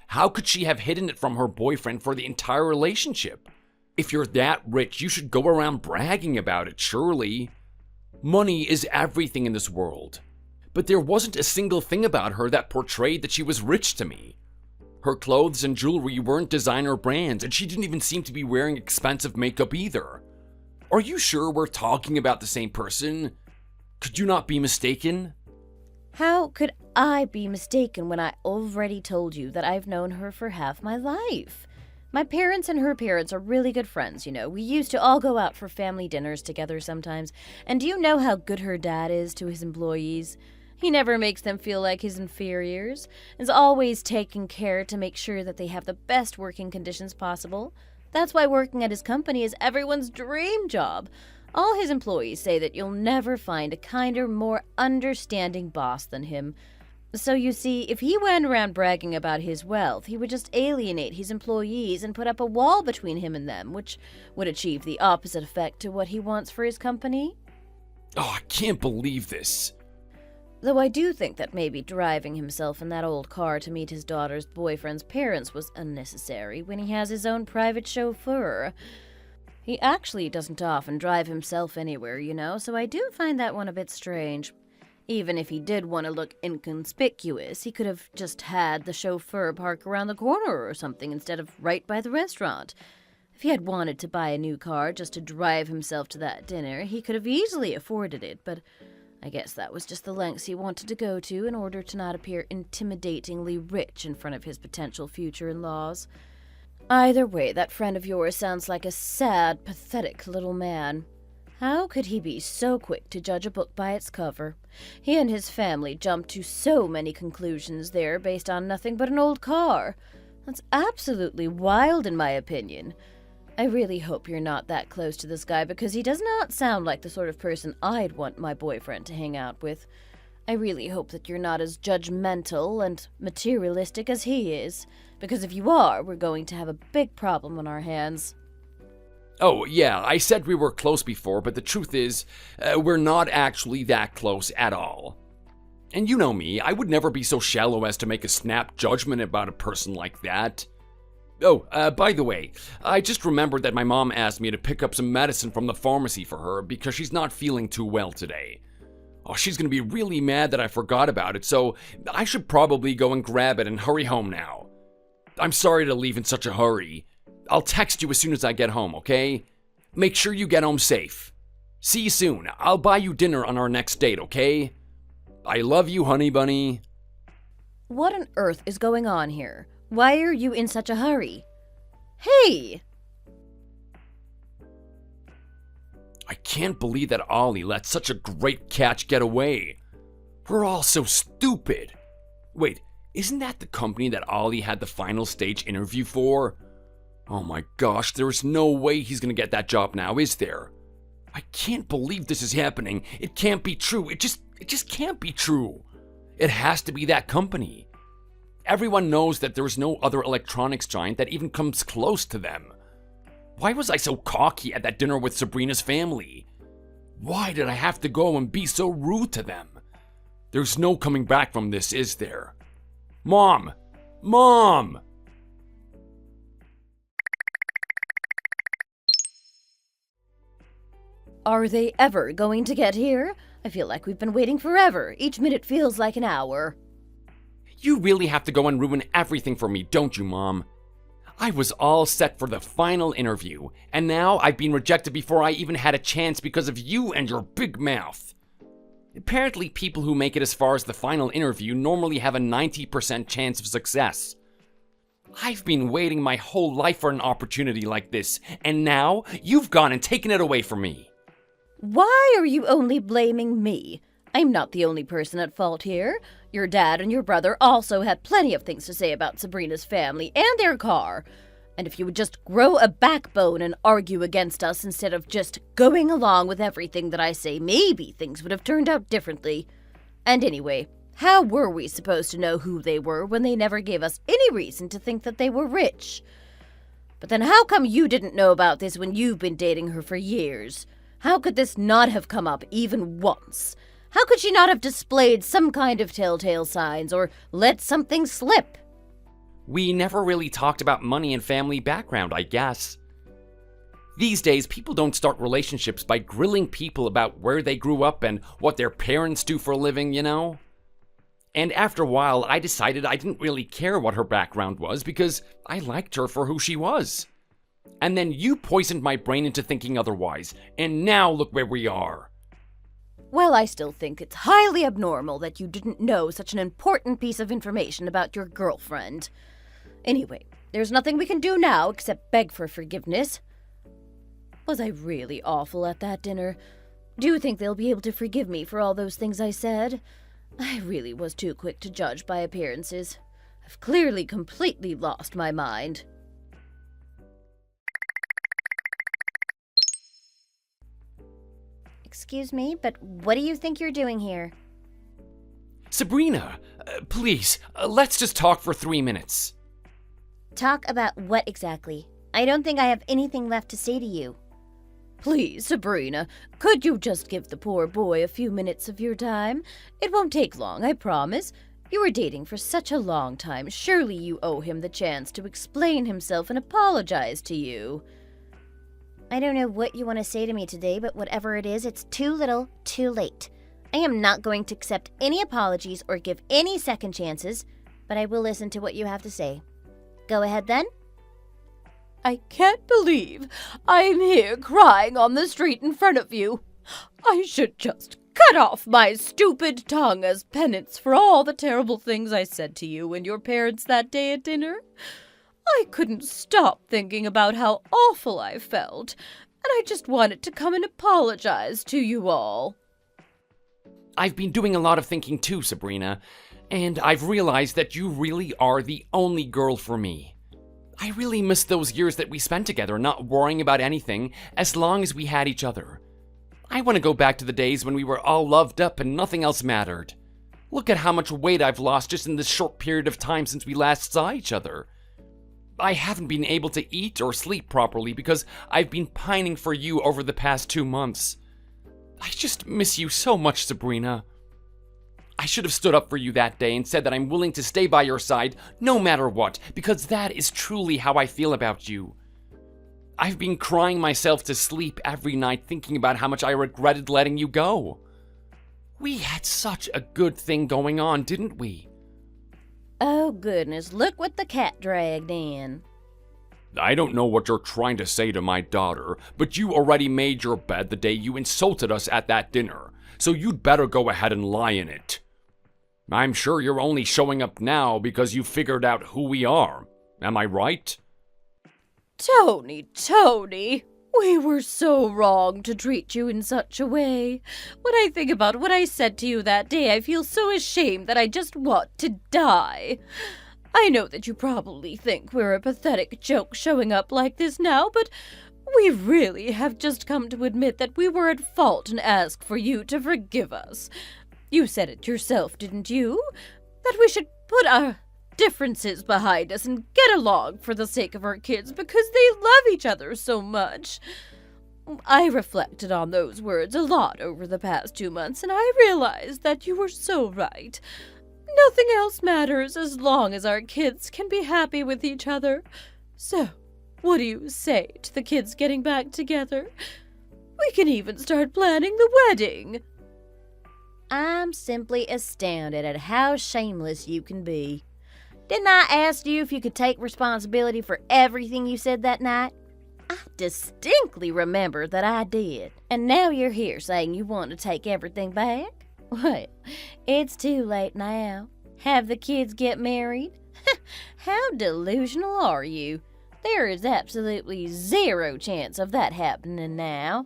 How could she have hidden it from her boyfriend for the entire relationship? If you're that rich, you should go around bragging about it, surely. Money is everything in this world. But there wasn't a single thing about her that portrayed that she was rich to me. Her clothes and jewelry weren't designer brands, and she didn't even seem to be wearing expensive makeup either. Are you sure we're talking about the same person? Could you not be mistaken? How could I be mistaken when I already told you that I've known her for half my life? My parents and her parents are really good friends, you know. We used to all go out for family dinners together sometimes. And do you know how good her dad is to his employees? He never makes them feel like his inferiors, is always taking care to make sure that they have the best working conditions possible. That's why working at his company is everyone's dream job. All his employees say that you'll never find a kinder, more understanding boss than him. So you see, if he went around bragging about his wealth, he would just alienate his employees and put up a wall between him and them, which would achieve the opposite effect to what he wants for his company. Oh, I can't believe this. Though I do think that maybe driving himself in that old car to meet his daughter's boyfriend's parents was unnecessary when he has his own private chauffeur. He actually doesn't often drive himself anywhere, you know, so I do find that one a bit strange. Even if he did want to look inconspicuous, he could have just had the chauffeur park around the corner or something instead of right by the restaurant. If he had wanted to buy a new car just to drive himself to that dinner, he could have easily afforded it, but I guess that was just the lengths he wanted to go to in order to not appear intimidatingly rich in front of his potential future in-laws. Either way, that friend of yours sounds like a sad, pathetic little man. How could he be so quick to judge a book by its cover? He and his family jumped to so many conclusions there based on nothing but an old car. That's absolutely wild in my opinion. I really hope you're not that close to this guy because he does not sound like the sort of person I'd want my boyfriend to hang out with. I really hope that you're not as judgmental and materialistic as he is, because if you are, we're going to have a big problem on our hands. Oh, yeah, I said we were close before, but the truth is, we're not actually that close at all. And you know me, I would never be so shallow as to make a snap judgment about a person like that. Oh, by the way, I just remembered that my mom asked me to pick up some medicine from the pharmacy for her because she's not feeling too well today. Oh, she's gonna be really mad that I forgot about it, so I should probably go and grab it and hurry home now. I'm sorry to leave in such a hurry. I'll text you as soon as I get home, okay? Make sure you get home safe. See you soon. I'll buy you dinner on our next date, okay? I love you, honey bunny. What on earth is going on here? Why are you in such a hurry? Hey! I can't believe that Ollie let such a great catch get away. We're all so stupid. Wait, isn't that the company that Ollie had the final stage interview for? Oh my gosh, there's no way he's gonna get that job now, is there? I can't believe this is happening. It can't be true. It just can't be true. It has to be that company. Everyone knows that there is no other electronics giant that even comes close to them. Why was I so cocky at that dinner with Sabrina's family? Why did I have to go and be so rude to them? There's no coming back from this, is there? Mom! Mom! Are they ever going to get here? I feel like we've been waiting forever. Each minute feels like an hour. You really have to go and ruin everything for me, don't you, Mom? I was all set for the final interview, and now I've been rejected before I even had a chance because of you and your big mouth. Apparently, people who make it as far as the final interview normally have a 90% chance of success. I've been waiting my whole life for an opportunity like this, and now you've gone and taken it away from me. Why are you only blaming me? I'm not the only person at fault here. Your dad and your brother also had plenty of things to say about Sabrina's family and their car. And if you would just grow a backbone and argue against us instead of just going along with everything that I say, maybe things would have turned out differently. And anyway, how were we supposed to know who they were when they never gave us any reason to think that they were rich? But then how come you didn't know about this when you've been dating her for years? How could this not have come up even once? How could she not have displayed some kind of telltale signs or let something slip? We never really talked about money and family background, I guess. These days, people don't start relationships by grilling people about where they grew up and what their parents do for a living, you know? And after a while, I decided I didn't really care what her background was because I liked her for who she was. And then you poisoned my brain into thinking otherwise, and now look where we are. Well, I still think it's highly abnormal that you didn't know such an important piece of information about your girlfriend. Anyway, there's nothing we can do now except beg for forgiveness. Was I really awful at that dinner? Do you think they'll be able to forgive me for all those things I said? I really was too quick to judge by appearances. I've clearly completely lost my mind. Excuse me, but what do you think you're doing here? Sabrina, please, let's just talk for 3 minutes. Talk about what exactly? I don't think I have anything left to say to you. Please, Sabrina, could you just give the poor boy a few minutes of your time? It won't take long, I promise. You were dating for such a long time. Surely you owe him the chance to explain himself and apologize to you. I don't know what you want to say to me today, but whatever it is, it's too little, too late. I am not going to accept any apologies or give any second chances, but I will listen to what you have to say. Go ahead then. I can't believe I'm here crying on the street in front of you. I should just cut off my stupid tongue as penance for all the terrible things I said to you and your parents that day at dinner. I couldn't stop thinking about how awful I felt, and I just wanted to come and apologize to you all. I've been doing a lot of thinking too, Sabrina, and I've realized that you really are the only girl for me. I really miss those years that we spent together, not worrying about anything as long as we had each other. I want to go back to the days when we were all loved up and nothing else mattered. Look at how much weight I've lost just in this short period of time since we last saw each other. I haven't been able to eat or sleep properly because I've been pining for you over the past 2 months. I just miss you so much, Sabrina. I should have stood up for you that day and said that I'm willing to stay by your side no matter what, because that is truly how I feel about you. I've been crying myself to sleep every night thinking about how much I regretted letting you go. We had such a good thing going on, didn't we? Oh goodness, look what the cat dragged in. I don't know what you're trying to say to my daughter, but you already made your bed the day you insulted us at that dinner, so you'd better go ahead and lie in it. I'm sure you're only showing up now because you figured out who we are. Am I right? Tony, we were so wrong to treat you in such a way. When I think about what I said to you that day, I feel so ashamed that I just want to die. I know that you probably think we're a pathetic joke showing up like this now, but we really have just come to admit that we were at fault and ask for you to forgive us. You said it yourself, didn't you? That we should put our differences behind us and get along for the sake of our kids because they love each other so much. I reflected on those words a lot over the past 2 months, and I realized that you were so right. Nothing else matters as long as our kids can be happy with each other. So, what do you say to the kids getting back together? We can even start planning the wedding. I'm simply astounded at how shameless you can be. Didn't I ask you if you could take responsibility for everything you said that night? I distinctly remember that I did. And now you're here saying you want to take everything back? Well, it's too late now. Have the kids get married? How delusional are you? There is absolutely zero chance of that happening now.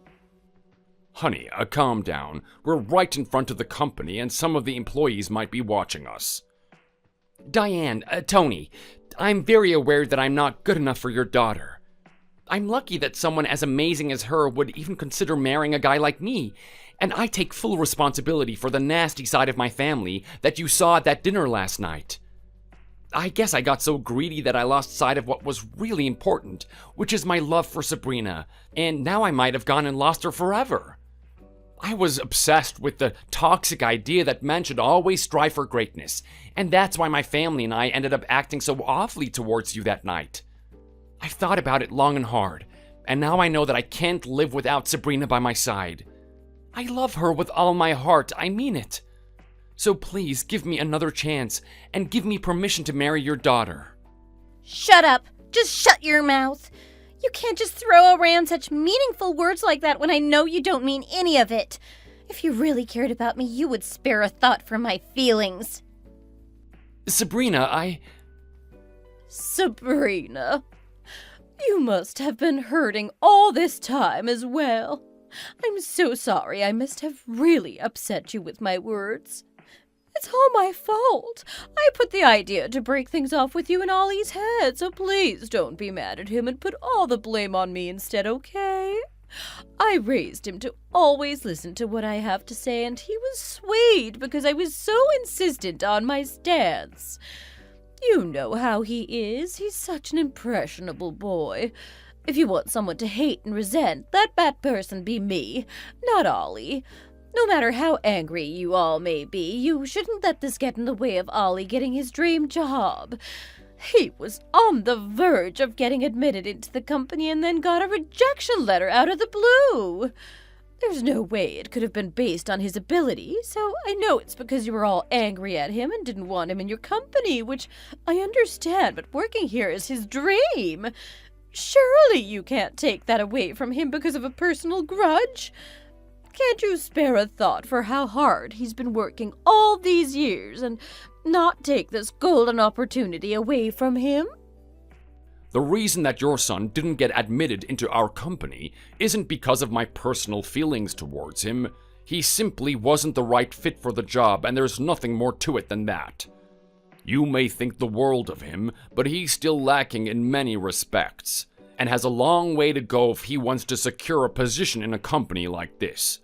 Honey, calm down. We're right in front of the company and some of the employees might be watching us. Diane, Tony, I'm very aware that I'm not good enough for your daughter. I'm lucky that someone as amazing as her would even consider marrying a guy like me, and I take full responsibility for the nasty side of my family that you saw at that dinner last night. I guess I got so greedy that I lost sight of what was really important, which is my love for Sabrina, and now I might have gone and lost her forever. I was obsessed with the toxic idea that men should always strive for greatness, and that's why my family and I ended up acting so awfully towards you that night. I've thought about it long and hard, and now I know that I can't live without Sabrina by my side. I love her with all my heart, I mean it. So please give me another chance, and give me permission to marry your daughter. Shut up! Just shut your mouth! You can't just throw around such meaningful words like that when I know you don't mean any of it. If you really cared about me, you would spare a thought for my feelings. Sabrina, Sabrina, you must have been hurting all this time as well. I'm so sorry. I must have really upset you with my words. It's all my fault. I put the idea to break things off with you in Ollie's head, so please don't be mad at him and put all the blame on me instead, okay? I raised him to always listen to what I have to say, and he was swayed because I was so insistent on my stance. You know how he is. He's such an impressionable boy. If you want someone to hate and resent, let that person be me, not Ollie. No matter how angry you all may be, you shouldn't let this get in the way of Ollie getting his dream job. He was on the verge of getting admitted into the company and then got a rejection letter out of the blue. There's no way it could have been based on his ability, so I know it's because you were all angry at him and didn't want him in your company, which I understand, but working here is his dream. Surely you can't take that away from him because of a personal grudge? Can't you spare a thought for how hard he's been working all these years and not take this golden opportunity away from him? The reason that your son didn't get admitted into our company isn't because of my personal feelings towards him. He simply wasn't the right fit for the job, and there's nothing more to it than that. You may think the world of him, but he's still lacking in many respects, and has a long way to go if he wants to secure a position in a company like this.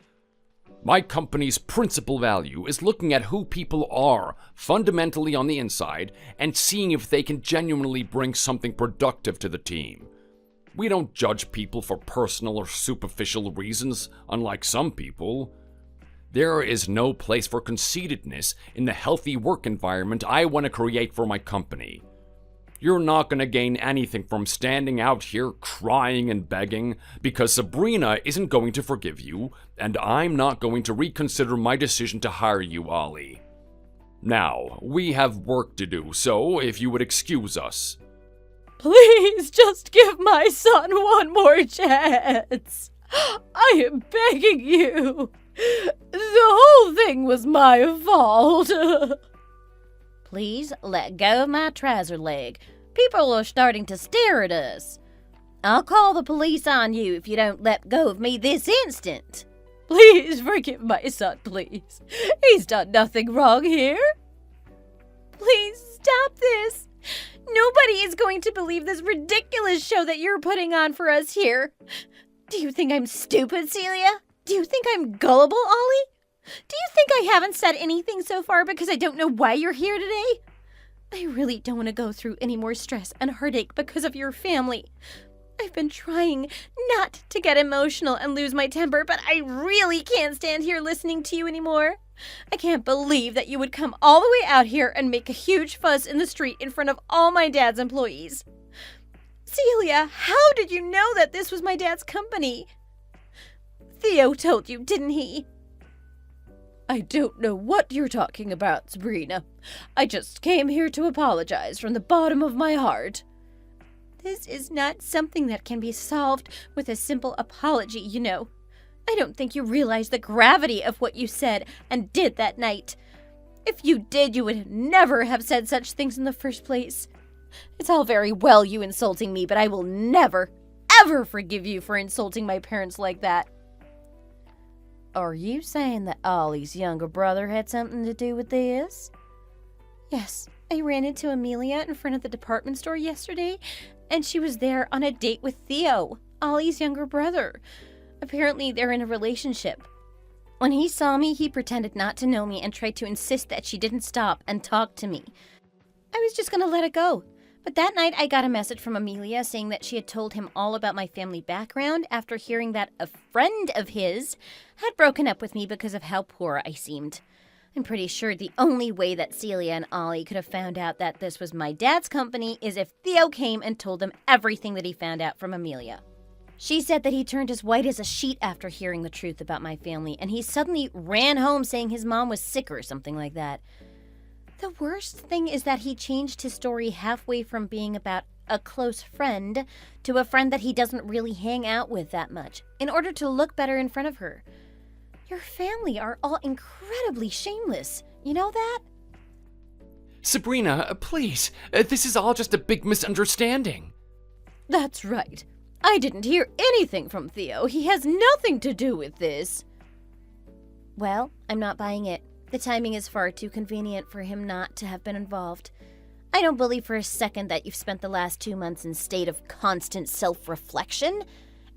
My company's principal value is looking at who people are fundamentally on the inside and seeing if they can genuinely bring something productive to the team. We don't judge people for personal or superficial reasons, unlike some people. There is no place for conceitedness in the healthy work environment I want to create for my company. You're not going to gain anything from standing out here crying and begging because Sabrina isn't going to forgive you, and I'm not going to reconsider my decision to hire you, Ollie. Now, we have work to do, so if you would excuse us. Please just give my son one more chance. I am begging you. The whole thing was my fault. Please let go of my trouser leg. People are starting to stare at us. I'll call the police on you if you don't let go of me this instant. Please forgive my son, please. He's done nothing wrong here. Please stop this. Nobody is going to believe this ridiculous show that you're putting on for us here. Do you think I'm stupid, Celia? Do you think I'm gullible, Ollie? Do you think I haven't said anything so far because I don't know why you're here today? I really don't want to go through any more stress and heartache because of your family. I've been trying not to get emotional and lose my temper, but I really can't stand here listening to you anymore. I can't believe that you would come all the way out here and make a huge fuss in the street in front of all my dad's employees. Celia, how did you know that this was my dad's company? Theo told you, didn't he? I don't know what you're talking about, Sabrina. I just came here to apologize from the bottom of my heart. This is not something that can be solved with a simple apology, you know. I don't think you realize the gravity of what you said and did that night. If you did, you would never have said such things in the first place. It's all very well you insulting me, but I will never, ever forgive you for insulting my parents like that. Are you saying that Ollie's younger brother had something to do with this? Yes, I ran into Amelia in front of the department store yesterday, and she was there on a date with Theo, Ollie's younger brother. Apparently, they're in a relationship. When he saw me, he pretended not to know me and tried to insist that she didn't stop and talk to me. I was just gonna let it go. But that night, I got a message from Amelia saying that she had told him all about my family background after hearing that a friend of his had broken up with me because of how poor I seemed. I'm pretty sure the only way that Celia and Ollie could have found out that this was my dad's company is if Theo came and told them everything that he found out from Amelia. She said that he turned as white as a sheet after hearing the truth about my family, and he suddenly ran home saying his mom was sick or something like that. The worst thing is that he changed his story halfway from being about a close friend to a friend that he doesn't really hang out with that much, in order to look better in front of her. Your family are all incredibly shameless. You know that? Sabrina, please, this is all just a big misunderstanding. That's right. I didn't hear anything from Theo. He has nothing to do with this. Well, I'm not buying it. The timing is far too convenient for him not to have been involved. I don't believe for a second that you've spent the last 2 months in a state of constant self-reflection.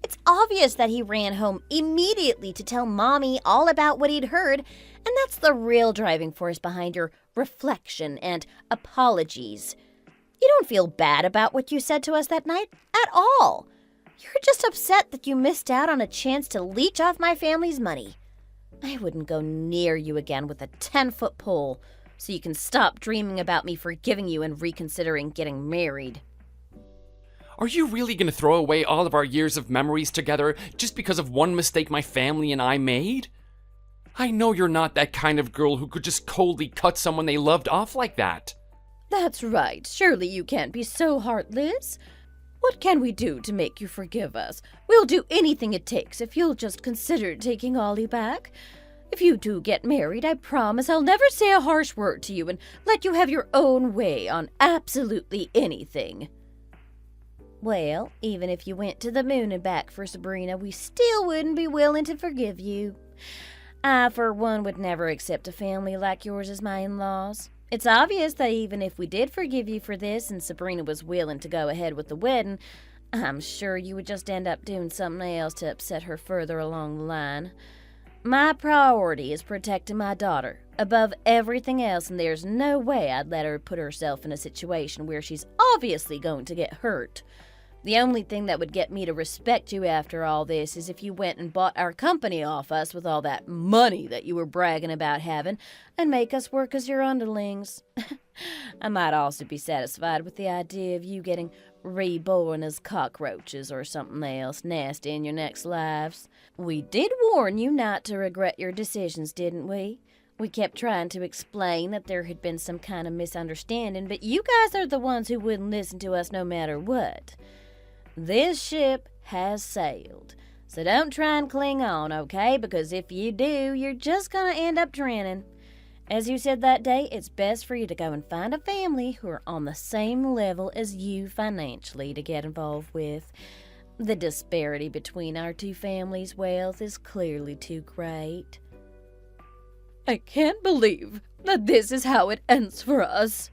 It's obvious that he ran home immediately to tell Mommy all about what he'd heard, and that's the real driving force behind your reflection and apologies. You don't feel bad about what you said to us that night at all. You're just upset that you missed out on a chance to leech off my family's money. I wouldn't go near you again with a 10-foot pole, so you can stop dreaming about me forgiving you and reconsidering getting married. Are you really going to throw away all of our years of memories together just because of one mistake my family and I made? I know you're not that kind of girl who could just coldly cut someone they loved off like that. That's right. Surely you can't be so heartless. What can we do to make you forgive us? We'll do anything it takes if you'll just consider taking Ollie back. If you do get married, I promise I'll never say a harsh word to you and let you have your own way on absolutely anything. Well, even if you went to the moon and back for Sabrina, we still wouldn't be willing to forgive you. I, for one, would never accept a family like yours as my in-laws. It's obvious that even if we did forgive you for this and Sabrina was willing to go ahead with the wedding, I'm sure you would just end up doing something else to upset her further along the line. My priority is protecting my daughter above everything else, and there's no way I'd let her put herself in a situation where she's obviously going to get hurt. The only thing that would get me to respect you after all this is if you went and bought our company off us with all that money that you were bragging about having and make us work as your underlings. I might also be satisfied with the idea of you getting reborn as cockroaches or something else nasty in your next lives. We did warn you not to regret your decisions, didn't we? We kept trying to explain that there had been some kind of misunderstanding, but you guys are the ones who wouldn't listen to us no matter what. This ship has sailed, so don't try and cling on, okay? Because if you do, you're just gonna end up drowning. As you said that day, it's best for you to go and find a family who are on the same level as you financially to get involved with. The disparity between our two families' wealth is clearly too great. I can't believe that this is how it ends for us.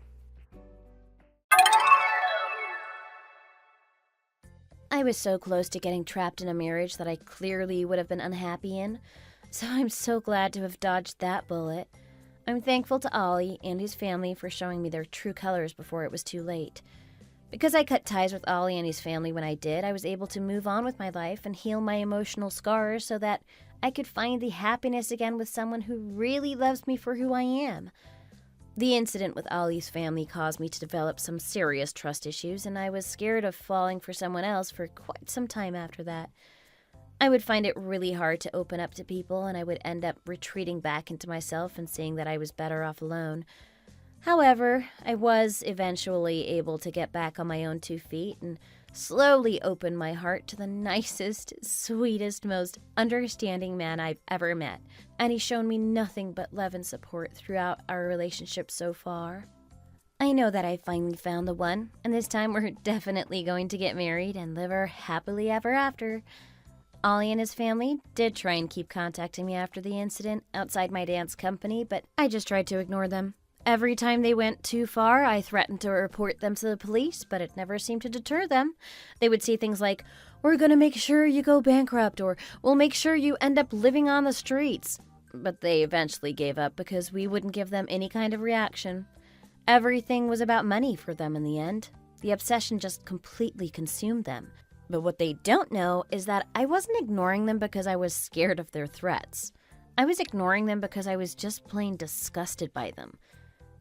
I was so close to getting trapped in a marriage that I clearly would have been unhappy in, so I'm so glad to have dodged that bullet. I'm thankful to Ollie and his family for showing me their true colors before it was too late. Because I cut ties with Ollie and his family when I did, I was able to move on with my life and heal my emotional scars so that I could find the happiness again with someone who really loves me for who I am. The incident with Ollie's family caused me to develop some serious trust issues, and I was scared of falling for someone else for quite some time after that. I would find it really hard to open up to people, and I would end up retreating back into myself and seeing that I was better off alone. However, I was eventually able to get back on my own 2 feet and slowly open my heart to the nicest, sweetest, most understanding man I've ever met, and he's shown me nothing but love and support throughout our relationship so far. I know that I finally found the one, and this time we're definitely going to get married and live our happily ever after. Ollie and his family did try and keep contacting me after the incident outside my dance company, but I just tried to ignore them. Every time they went too far, I threatened to report them to the police, but it never seemed to deter them. They would say things like, "We're gonna make sure you go bankrupt," or "We'll make sure you end up living on the streets." But they eventually gave up because we wouldn't give them any kind of reaction. Everything was about money for them in the end. The obsession just completely consumed them. But what they don't know is that I wasn't ignoring them because I was scared of their threats. I was ignoring them because I was just plain disgusted by them.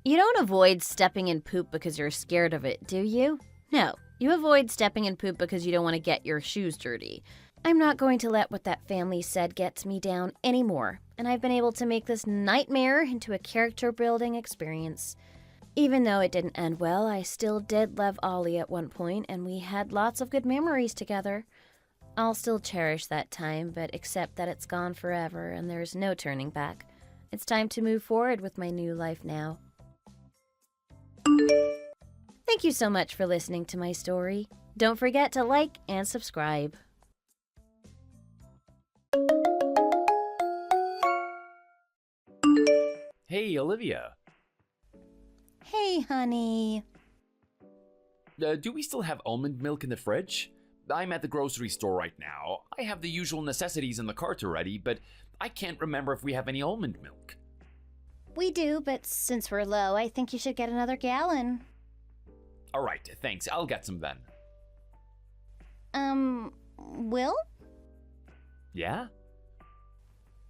You don't avoid stepping in poop because you're scared of it, do you? No, you avoid stepping in poop because you don't want to get your shoes dirty. I'm not going to let what that family said get me down anymore, and I've been able to make this nightmare into a character-building experience. Even though it didn't end well, I still did love Ollie at one point, and we had lots of good memories together. I'll still cherish that time, but accept that it's gone forever and there's no turning back. It's time to move forward with my new life now. Thank you so much for listening to my story. Don't forget to like and subscribe. Hey, Olivia. Hey, honey. Do we still have almond milk in the fridge? I'm at the grocery store right now. I have the usual necessities in the cart already, but I can't remember if we have any almond milk. We do, but since we're low, I think you should get another gallon. Alright, thanks. I'll get some then. Will? Yeah?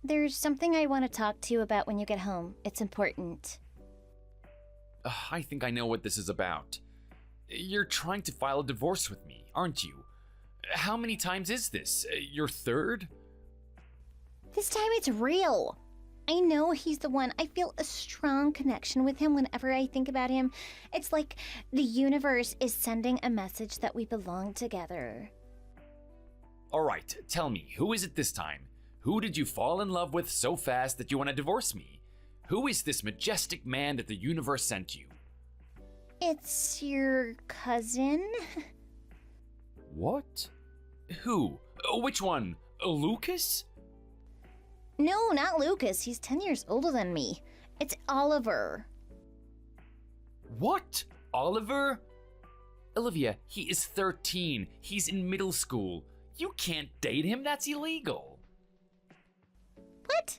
There's something I want to talk to you about when you get home. It's important. I think I know what this is about. You're trying to file a divorce with me, aren't you? How many times is this? Your third? This time it's real. I know he's the one. I feel a strong connection with him whenever I think about him. It's like the universe is sending a message that we belong together. Alright, tell me, who is it this time? Who did you fall in love with so fast that you want to divorce me? Who is this majestic man that the universe sent you? It's your cousin? What? Who? Which one? Lucas? No, not Lucas. He's 10 years older than me. It's Oliver. What? Oliver? Olivia, he is 13. He's in middle school. You can't date him. That's illegal. What?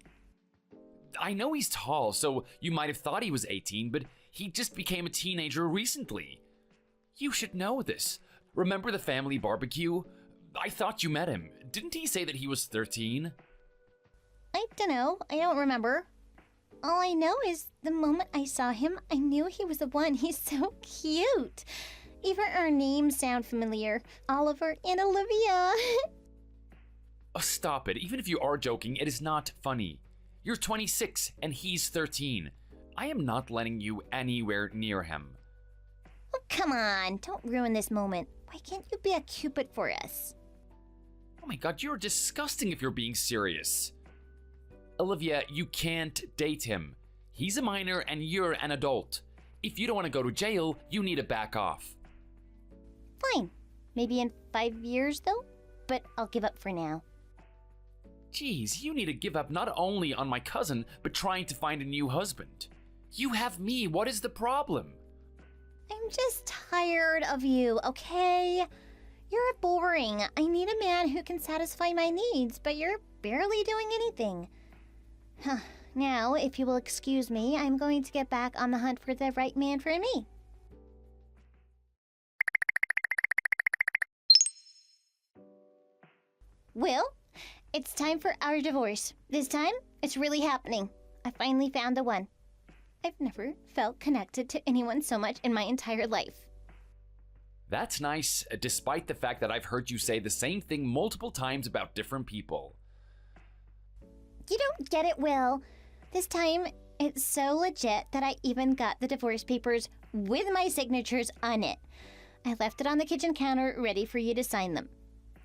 I know he's tall, so you might have thought he was 18, but he just became a teenager recently. You should know this. Remember the family barbecue? I thought you met him. Didn't he say that he was 13? I don't know. I don't remember. All I know is the moment I saw him, I knew he was the one. He's so cute. Even our names sound familiar. Oliver and Olivia. Oh, stop it. Even if you are joking, it is not funny. You're 26 and he's 13. I am not letting you anywhere near him. Oh, come on. Don't ruin this moment. Why can't you be a cupid for us? Oh my god, you're disgusting if you're being serious. Olivia, you can't date him. He's a minor and you're an adult. If you don't want to go to jail, you need to back off. Fine. Maybe in 5 years, though? But I'll give up for now. Jeez, you need to give up not only on my cousin, but trying to find a new husband. You have me. What is the problem? I'm just tired of you, okay? You're boring. I need a man who can satisfy my needs, but you're barely doing anything. Now, if you will excuse me, I'm going to get back on the hunt for the right man for me. Will, it's time for our divorce. This time, it's really happening. I finally found the one. I've never felt connected to anyone so much in my entire life. That's nice, despite the fact that I've heard you say the same thing multiple times about different people. You don't get it, Will. This time, it's so legit that I even got the divorce papers with my signatures on it. I left it on the kitchen counter ready for you to sign them.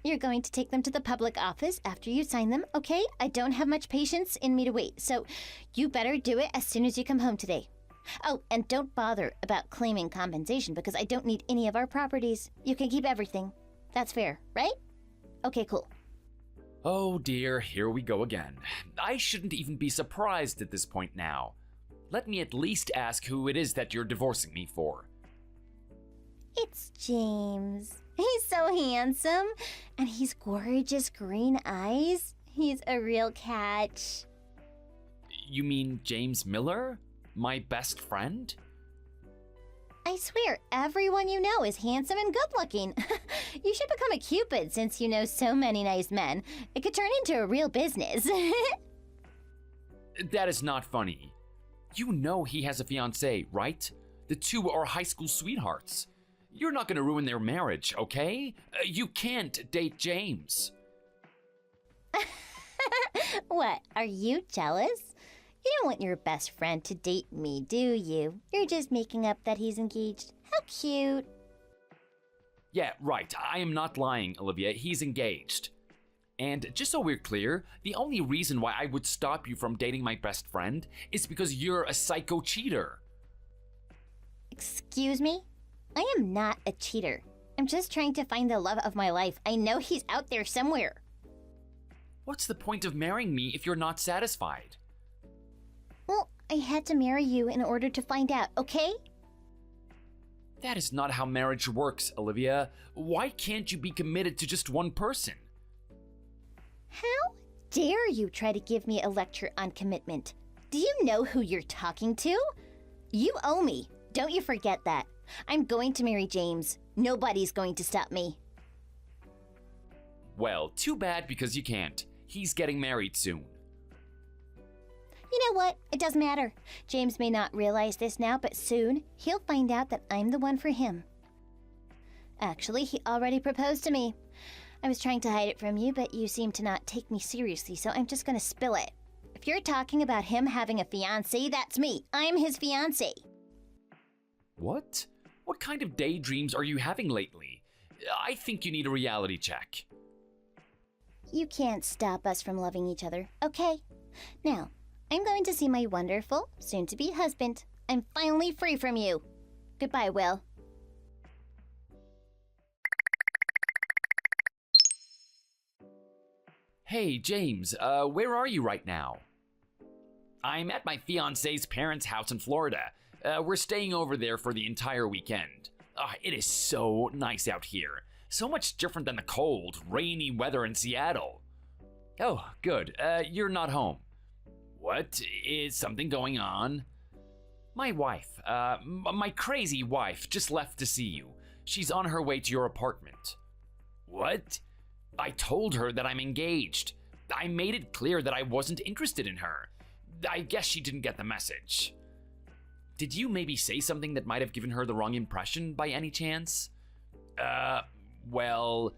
You're going to take them to the public office after you sign them, okay? I don't have much patience in me to wait, so you better do it as soon as you come home today. Oh, and don't bother about claiming compensation because I don't need any of our properties. You can keep everything. That's fair, right? Okay, cool. Oh dear, here we go again. I shouldn't even be surprised at this point now. Let me at least ask who it is that you're divorcing me for. It's James. He's so handsome, and he's gorgeous green eyes. He's a real catch. You mean James Miller? My best friend? I swear, everyone you know is handsome and good-looking. You should become a Cupid since you know so many nice men. It could turn into a real business. That is not funny. You know he has a fiancée, right? The two are high school sweethearts. You're not gonna ruin their marriage, okay? You can't date James. What, are you jealous? You don't want your best friend to date me, do you? You're just making up that he's engaged. How cute. Yeah, right. I am not lying, Olivia. He's engaged. And just so we're clear, the only reason why I would stop you from dating my best friend is because you're a psycho cheater. Excuse me? I am not a cheater. I'm just trying to find the love of my life. I know he's out there somewhere. What's the point of marrying me if you're not satisfied? Well, I had to marry you in order to find out, okay? That is not how marriage works, Olivia. Why can't you be committed to just one person? How dare you try to give me a lecture on commitment? Do you know who you're talking to? You owe me. Don't you forget that. I'm going to marry James. Nobody's going to stop me. Well, too bad because you can't. He's getting married soon. You know what? It doesn't matter. James may not realize this now, but soon he'll find out that I'm the one for him. Actually, he already proposed to me. I was trying to hide it from you, but you seem to not take me seriously, so I'm just gonna spill it. If you're talking about him having a fiancé, that's me. I'm his fiancé. What? What kind of daydreams are you having lately? I think you need a reality check. You can't stop us from loving each other, okay? Now, I'm going to see my wonderful, soon-to-be husband. I'm finally free from you. Goodbye, Will. Hey, James, where are you right now? I'm at my fiancé's parents' house in Florida. We're staying over there for the entire weekend. It is so nice out here. So much different than the cold, rainy weather in Seattle. Oh, good. You're not home. What? Is something going on? My wife, my crazy wife, just left to see you. She's on her way to your apartment. What? I told her that I'm engaged. I made it clear that I wasn't interested in her. I guess she didn't get the message. Did you maybe say something that might have given her the wrong impression by any chance? Well,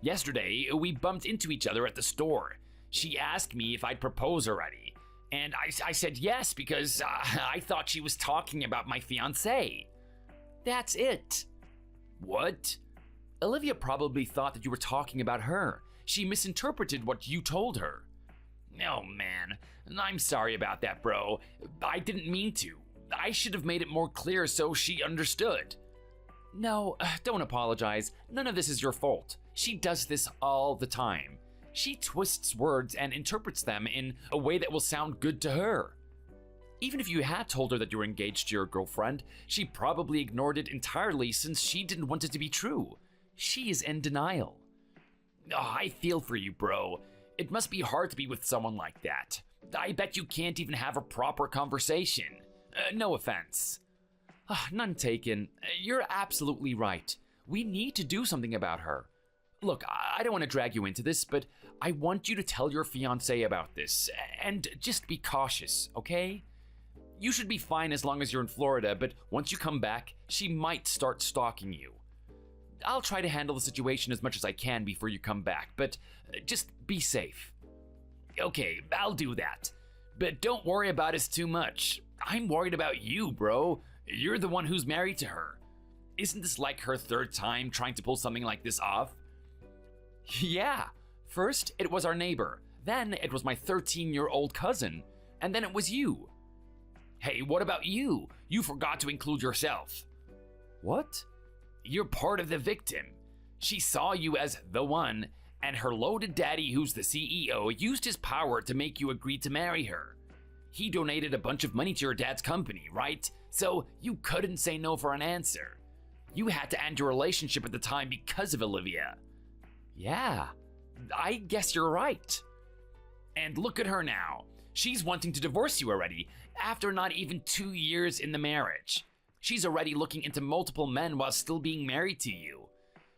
yesterday we bumped into each other at the store. She asked me if I'd propose already, and I said yes because I thought she was talking about my fiancé. That's it. What? Olivia probably thought that you were talking about her. She misinterpreted what you told her. Oh man, I'm sorry about that, bro. I didn't mean to. I should have made it more clear so she understood. No, don't apologize. None of this is your fault. She does this all the time. She twists words and interprets them in a way that will sound good to her. Even if you had told her that you were engaged to your girlfriend, she probably ignored it entirely since she didn't want it to be true. She is in denial. Oh, I feel for you, bro. It must be hard to be with someone like that. I bet you can't even have a proper conversation. No offense. None taken. You're absolutely right. We need to do something about her. Look, I don't want to drag you into this, but I want you to tell your fiancé about this, and just be cautious, okay? You should be fine as long as you're in Florida, but once you come back, she might start stalking you. I'll try to handle the situation as much as I can before you come back, but just be safe. Okay, I'll do that. But don't worry about us too much. I'm worried about you, bro. You're the one who's married to her. Isn't this like her third time trying to pull something like this off? Yeah. First, it was our neighbor. Then it was my 13-year-old cousin. And then it was you. Hey, what about you? You forgot to include yourself. What? You're part of the victim. She saw you as the one, and her loaded daddy, who's the CEO, used his power to make you agree to marry her. He donated a bunch of money to your dad's company, right? So you couldn't say no for an answer. You had to end your relationship at the time because of Olivia. Yeah, I guess you're right. And look at her now. She's wanting to divorce you already, after not even 2 years in the marriage. She's already looking into multiple men while still being married to you.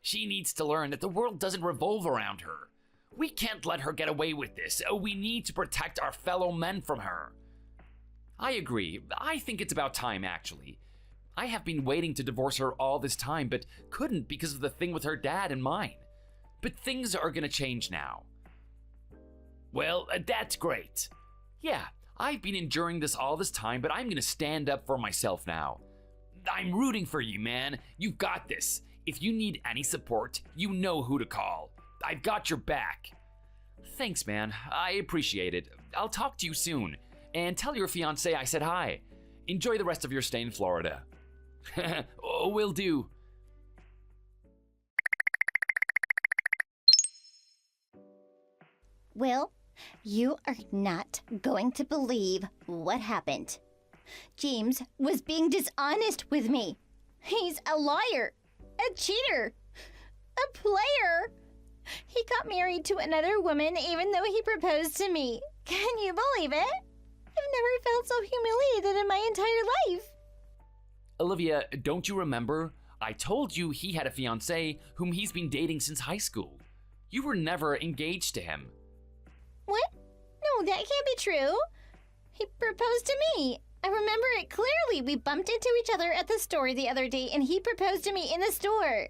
She needs to learn that the world doesn't revolve around her. We can't let her get away with this. We need to protect our fellow men from her. I agree. I think it's about time, actually. I have been waiting to divorce her all this time, but couldn't because of the thing with her dad and mine. But things are gonna change now. Well, that's great. Yeah, I've been enduring this all this time, but I'm gonna stand up for myself now. I'm rooting for you, man. You've got this. If you need any support, you know who to call. I've got your back. Thanks, man. I appreciate it. I'll talk to you soon. And tell your fiancé I said hi. Enjoy the rest of your stay in Florida. Will do. Will, you are not going to believe what happened. James was being dishonest with me. He's a liar, a cheater, a player. He got married to another woman even though he proposed to me. Can you believe it? I've never felt so humiliated in my entire life. Olivia, don't you remember? I told you he had a fiancé whom he's been dating since high school. You were never engaged to him. What? No, that can't be true. He proposed to me. I remember it clearly. We bumped into each other at the store the other day and he proposed to me in the store.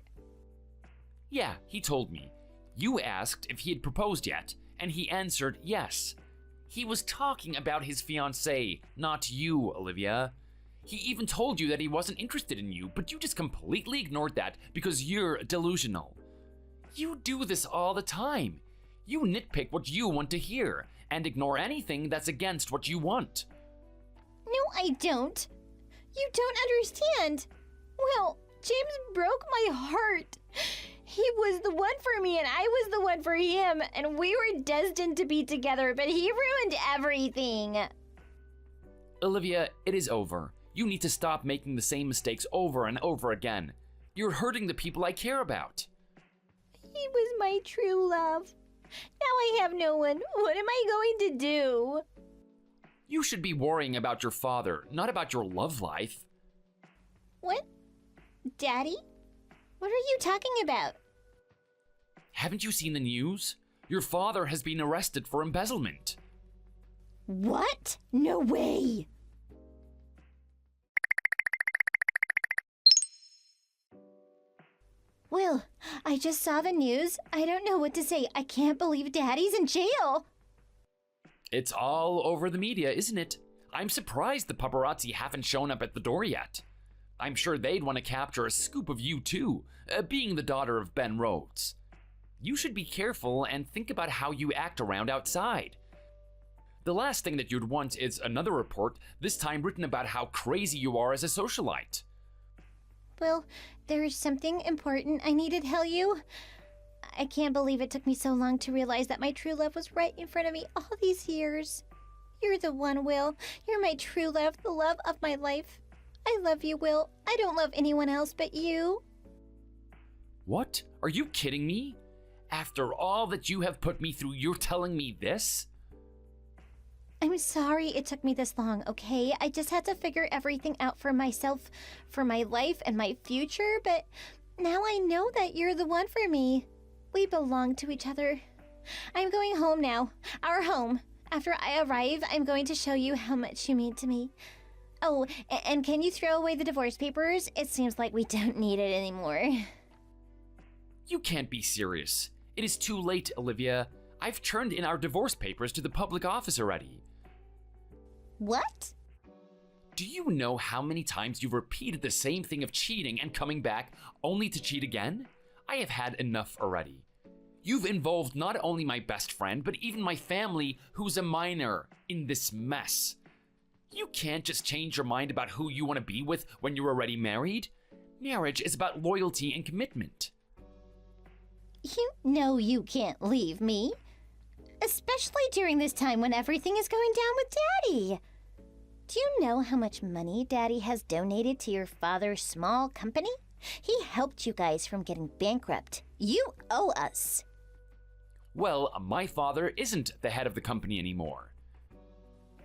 Yeah, he told me. You asked if he had proposed yet, and he answered yes. He was talking about his fiancée, not you, Olivia. He even told you that he wasn't interested in you, but you just completely ignored that because you're delusional. You do this all the time. You nitpick what you want to hear and ignore anything that's against what you want. No, I don't. You don't understand. Well, James broke my heart. He was the one for me and I was the one for him, and we were destined to be together, but he ruined everything. Olivia, it is over. You need to stop making the same mistakes over and over again. You're hurting the people I care about. He was my true love. Now I have no one. What am I going to do? You should be worrying about your father, not about your love life. What? Daddy? What are you talking about? Haven't you seen the news? Your father has been arrested for embezzlement. What? No way! Will, I just saw the news. I don't know what to say. I can't believe Daddy's in jail. It's all over the media, isn't it? I'm surprised the paparazzi haven't shown up at the door yet. I'm sure they'd want to capture a scoop of you too, being the daughter of Ben Rhodes. You should be careful and think about how you act around outside. The last thing that you'd want is another report, this time written about how crazy you are as a socialite. Will, there is something important I need to tell you. I can't believe it took me so long to realize that my true love was right in front of me all these years. You're the one, Will. You're my true love, the love of my life. I love you, Will. I don't love anyone else but you. What? Are you kidding me? After all that you have put me through, you're telling me this? I'm sorry it took me this long, okay? I just had to figure everything out for myself, for my life and my future, but now I know that you're the one for me. We belong to each other. I'm going home now. Our home. After I arrive, I'm going to show you how much you mean to me. Oh, and can you throw away the divorce papers? It seems like we don't need it anymore. You can't be serious. It is too late, Olivia. I've turned in our divorce papers to the public office already. What? Do you know how many times you've repeated the same thing of cheating and coming back only to cheat again? I have had enough already. You've involved not only my best friend, but even my family, who's a minor, in this mess. You can't just change your mind about who you want to be with when you're already married. Marriage is about loyalty and commitment. You know you can't leave me. Especially during this time when everything is going down with Daddy. Do you know how much money Daddy has donated to your father's small company? He helped you guys from getting bankrupt. You owe us. Well, my father isn't the head of the company anymore.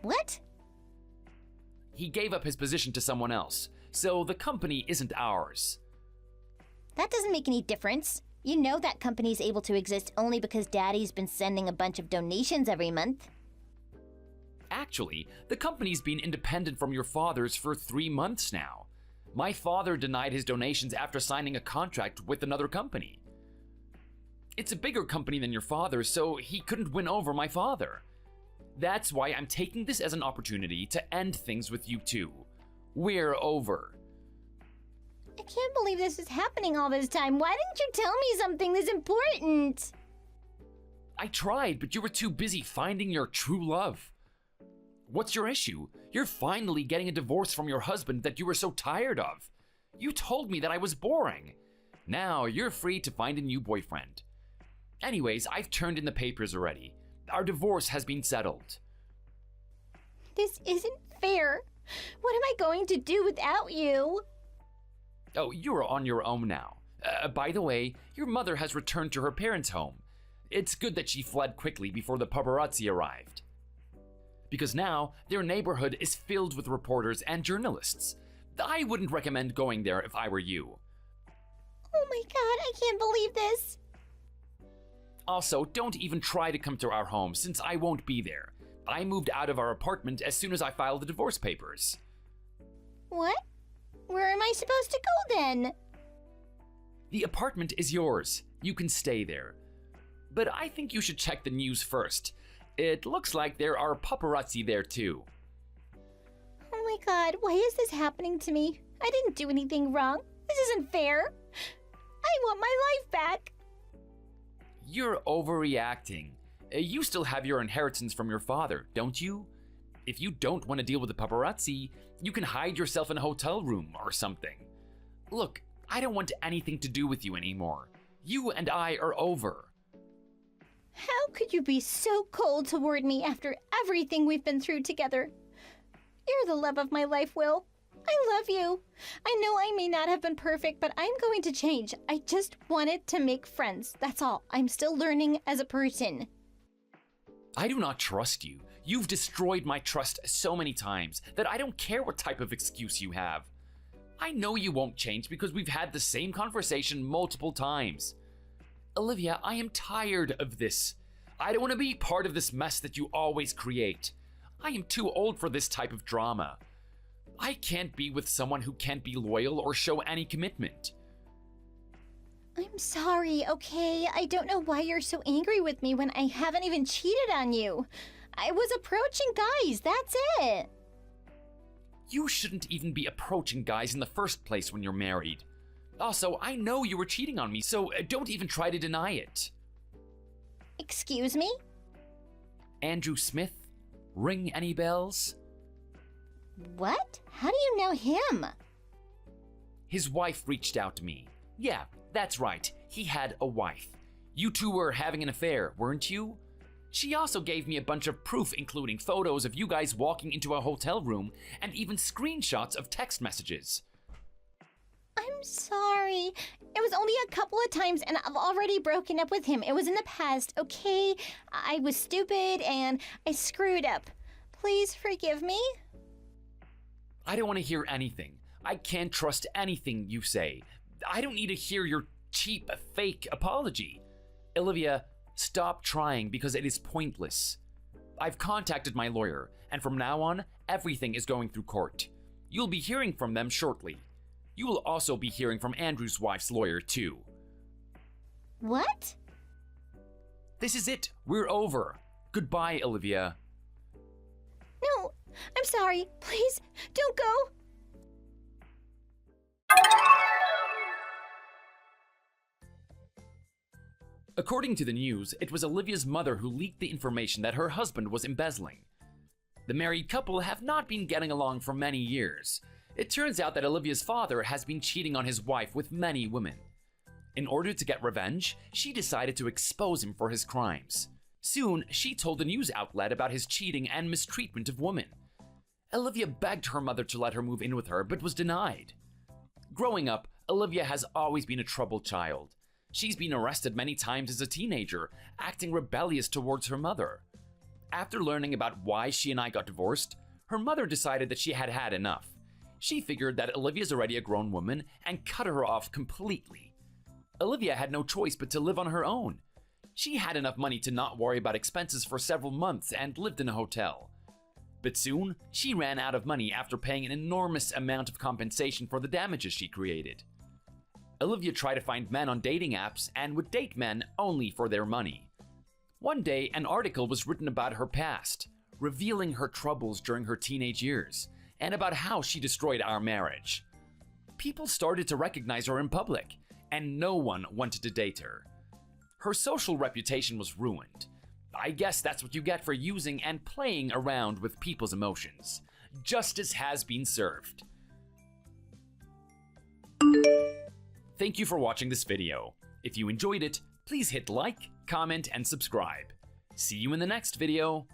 What? He gave up his position to someone else, so the company isn't ours. That doesn't make any difference. You know that company's able to exist only because Daddy's been sending a bunch of donations every month. Actually, the company's been independent from your father's for 3 months now. My father denied his donations after signing a contract with another company. It's a bigger company than your father's, so he couldn't win over my father. That's why I'm taking this as an opportunity to end things with you two. We're over. I can't believe this is happening all this time. Why didn't you tell me something this important? I tried, but you were too busy finding your true love. What's your issue? You're finally getting a divorce from your husband that you were so tired of. You told me that I was boring. Now you're free to find a new boyfriend. Anyways, I've turned in the papers already. Our divorce has been settled. This isn't fair. What am I going to do without you? Oh, you're on your own now. By the way, your mother has returned to her parents' home. It's good that she fled quickly before the paparazzi arrived. Because now, their neighborhood is filled with reporters and journalists. I wouldn't recommend going there if I were you. Oh my god, I can't believe this. Also, don't even try to come to our home since I won't be there. I moved out of our apartment as soon as I filed the divorce papers. What? Where am I supposed to go then? The apartment is yours. You can stay there. But I think you should check the news first. It looks like there are paparazzi there too. Oh my god, why is this happening to me? I didn't do anything wrong. This isn't fair. I want my life back. You're overreacting. You still have your inheritance from your father, don't you? If you don't want to deal with the paparazzi, you can hide yourself in a hotel room or something. Look, I don't want anything to do with you anymore. You and I are over. How could you be so cold toward me after everything we've been through together? You're the love of my life, Will. I love you. I know I may not have been perfect, but I'm going to change. I just wanted to make friends. That's all. I'm still learning as a person. I do not trust you. You've destroyed my trust so many times that I don't care what type of excuse you have. I know you won't change because we've had the same conversation multiple times. Olivia, I am tired of this. I don't want to be part of this mess that you always create. I am too old for this type of drama. I can't be with someone who can't be loyal or show any commitment. I'm sorry, okay? I don't know why you're so angry with me when I haven't even cheated on you. I was approaching guys, that's it. You shouldn't even be approaching guys in the first place when you're married. Also, I know you were cheating on me, so don't even try to deny it. Excuse me? Andrew Smith? Ring any bells? What? How do you know him? His wife reached out to me. Yeah, that's right. He had a wife. You two were having an affair, weren't you? She also gave me a bunch of proof, including photos of you guys walking into a hotel room and even screenshots of text messages. I'm sorry. It was only a couple of times and I've already broken up with him. It was in the past, okay? I was stupid and I screwed up. Please forgive me. I don't want to hear anything. I can't trust anything you say. I don't need to hear your cheap, fake apology. Olivia, stop trying because it is pointless. I've contacted my lawyer, and from now on, everything is going through court. You'll be hearing from them shortly. You will also be hearing from Andrew's wife's lawyer, too. What? This is it. We're over. Goodbye, Olivia. No, I'm sorry. Please, don't go. According to the news, it was Olivia's mother who leaked the information that her husband was embezzling. The married couple have not been getting along for many years. It turns out that Olivia's father has been cheating on his wife with many women. In order to get revenge, she decided to expose him for his crimes. Soon, she told a news outlet about his cheating and mistreatment of women. Olivia begged her mother to let her move in with her, but was denied. Growing up, Olivia has always been a troubled child. She's been arrested many times as a teenager, acting rebellious towards her mother. After learning about why she and I got divorced, her mother decided that she had had enough. She figured that Olivia's already a grown woman and cut her off completely. Olivia had no choice but to live on her own. She had enough money to not worry about expenses for several months and lived in a hotel. But soon, she ran out of money after paying an enormous amount of compensation for the damages she created. Olivia tried to find men on dating apps and would date men only for their money. One day, an article was written about her past, revealing her troubles during her teenage years, and about how she destroyed our marriage. People started to recognize her in public, and no one wanted to date her. Her social reputation was ruined. I guess that's what you get for using and playing around with people's emotions. Justice has been served. Thank you for watching this video. If you enjoyed it, please hit like, comment, and subscribe. See you in the next video.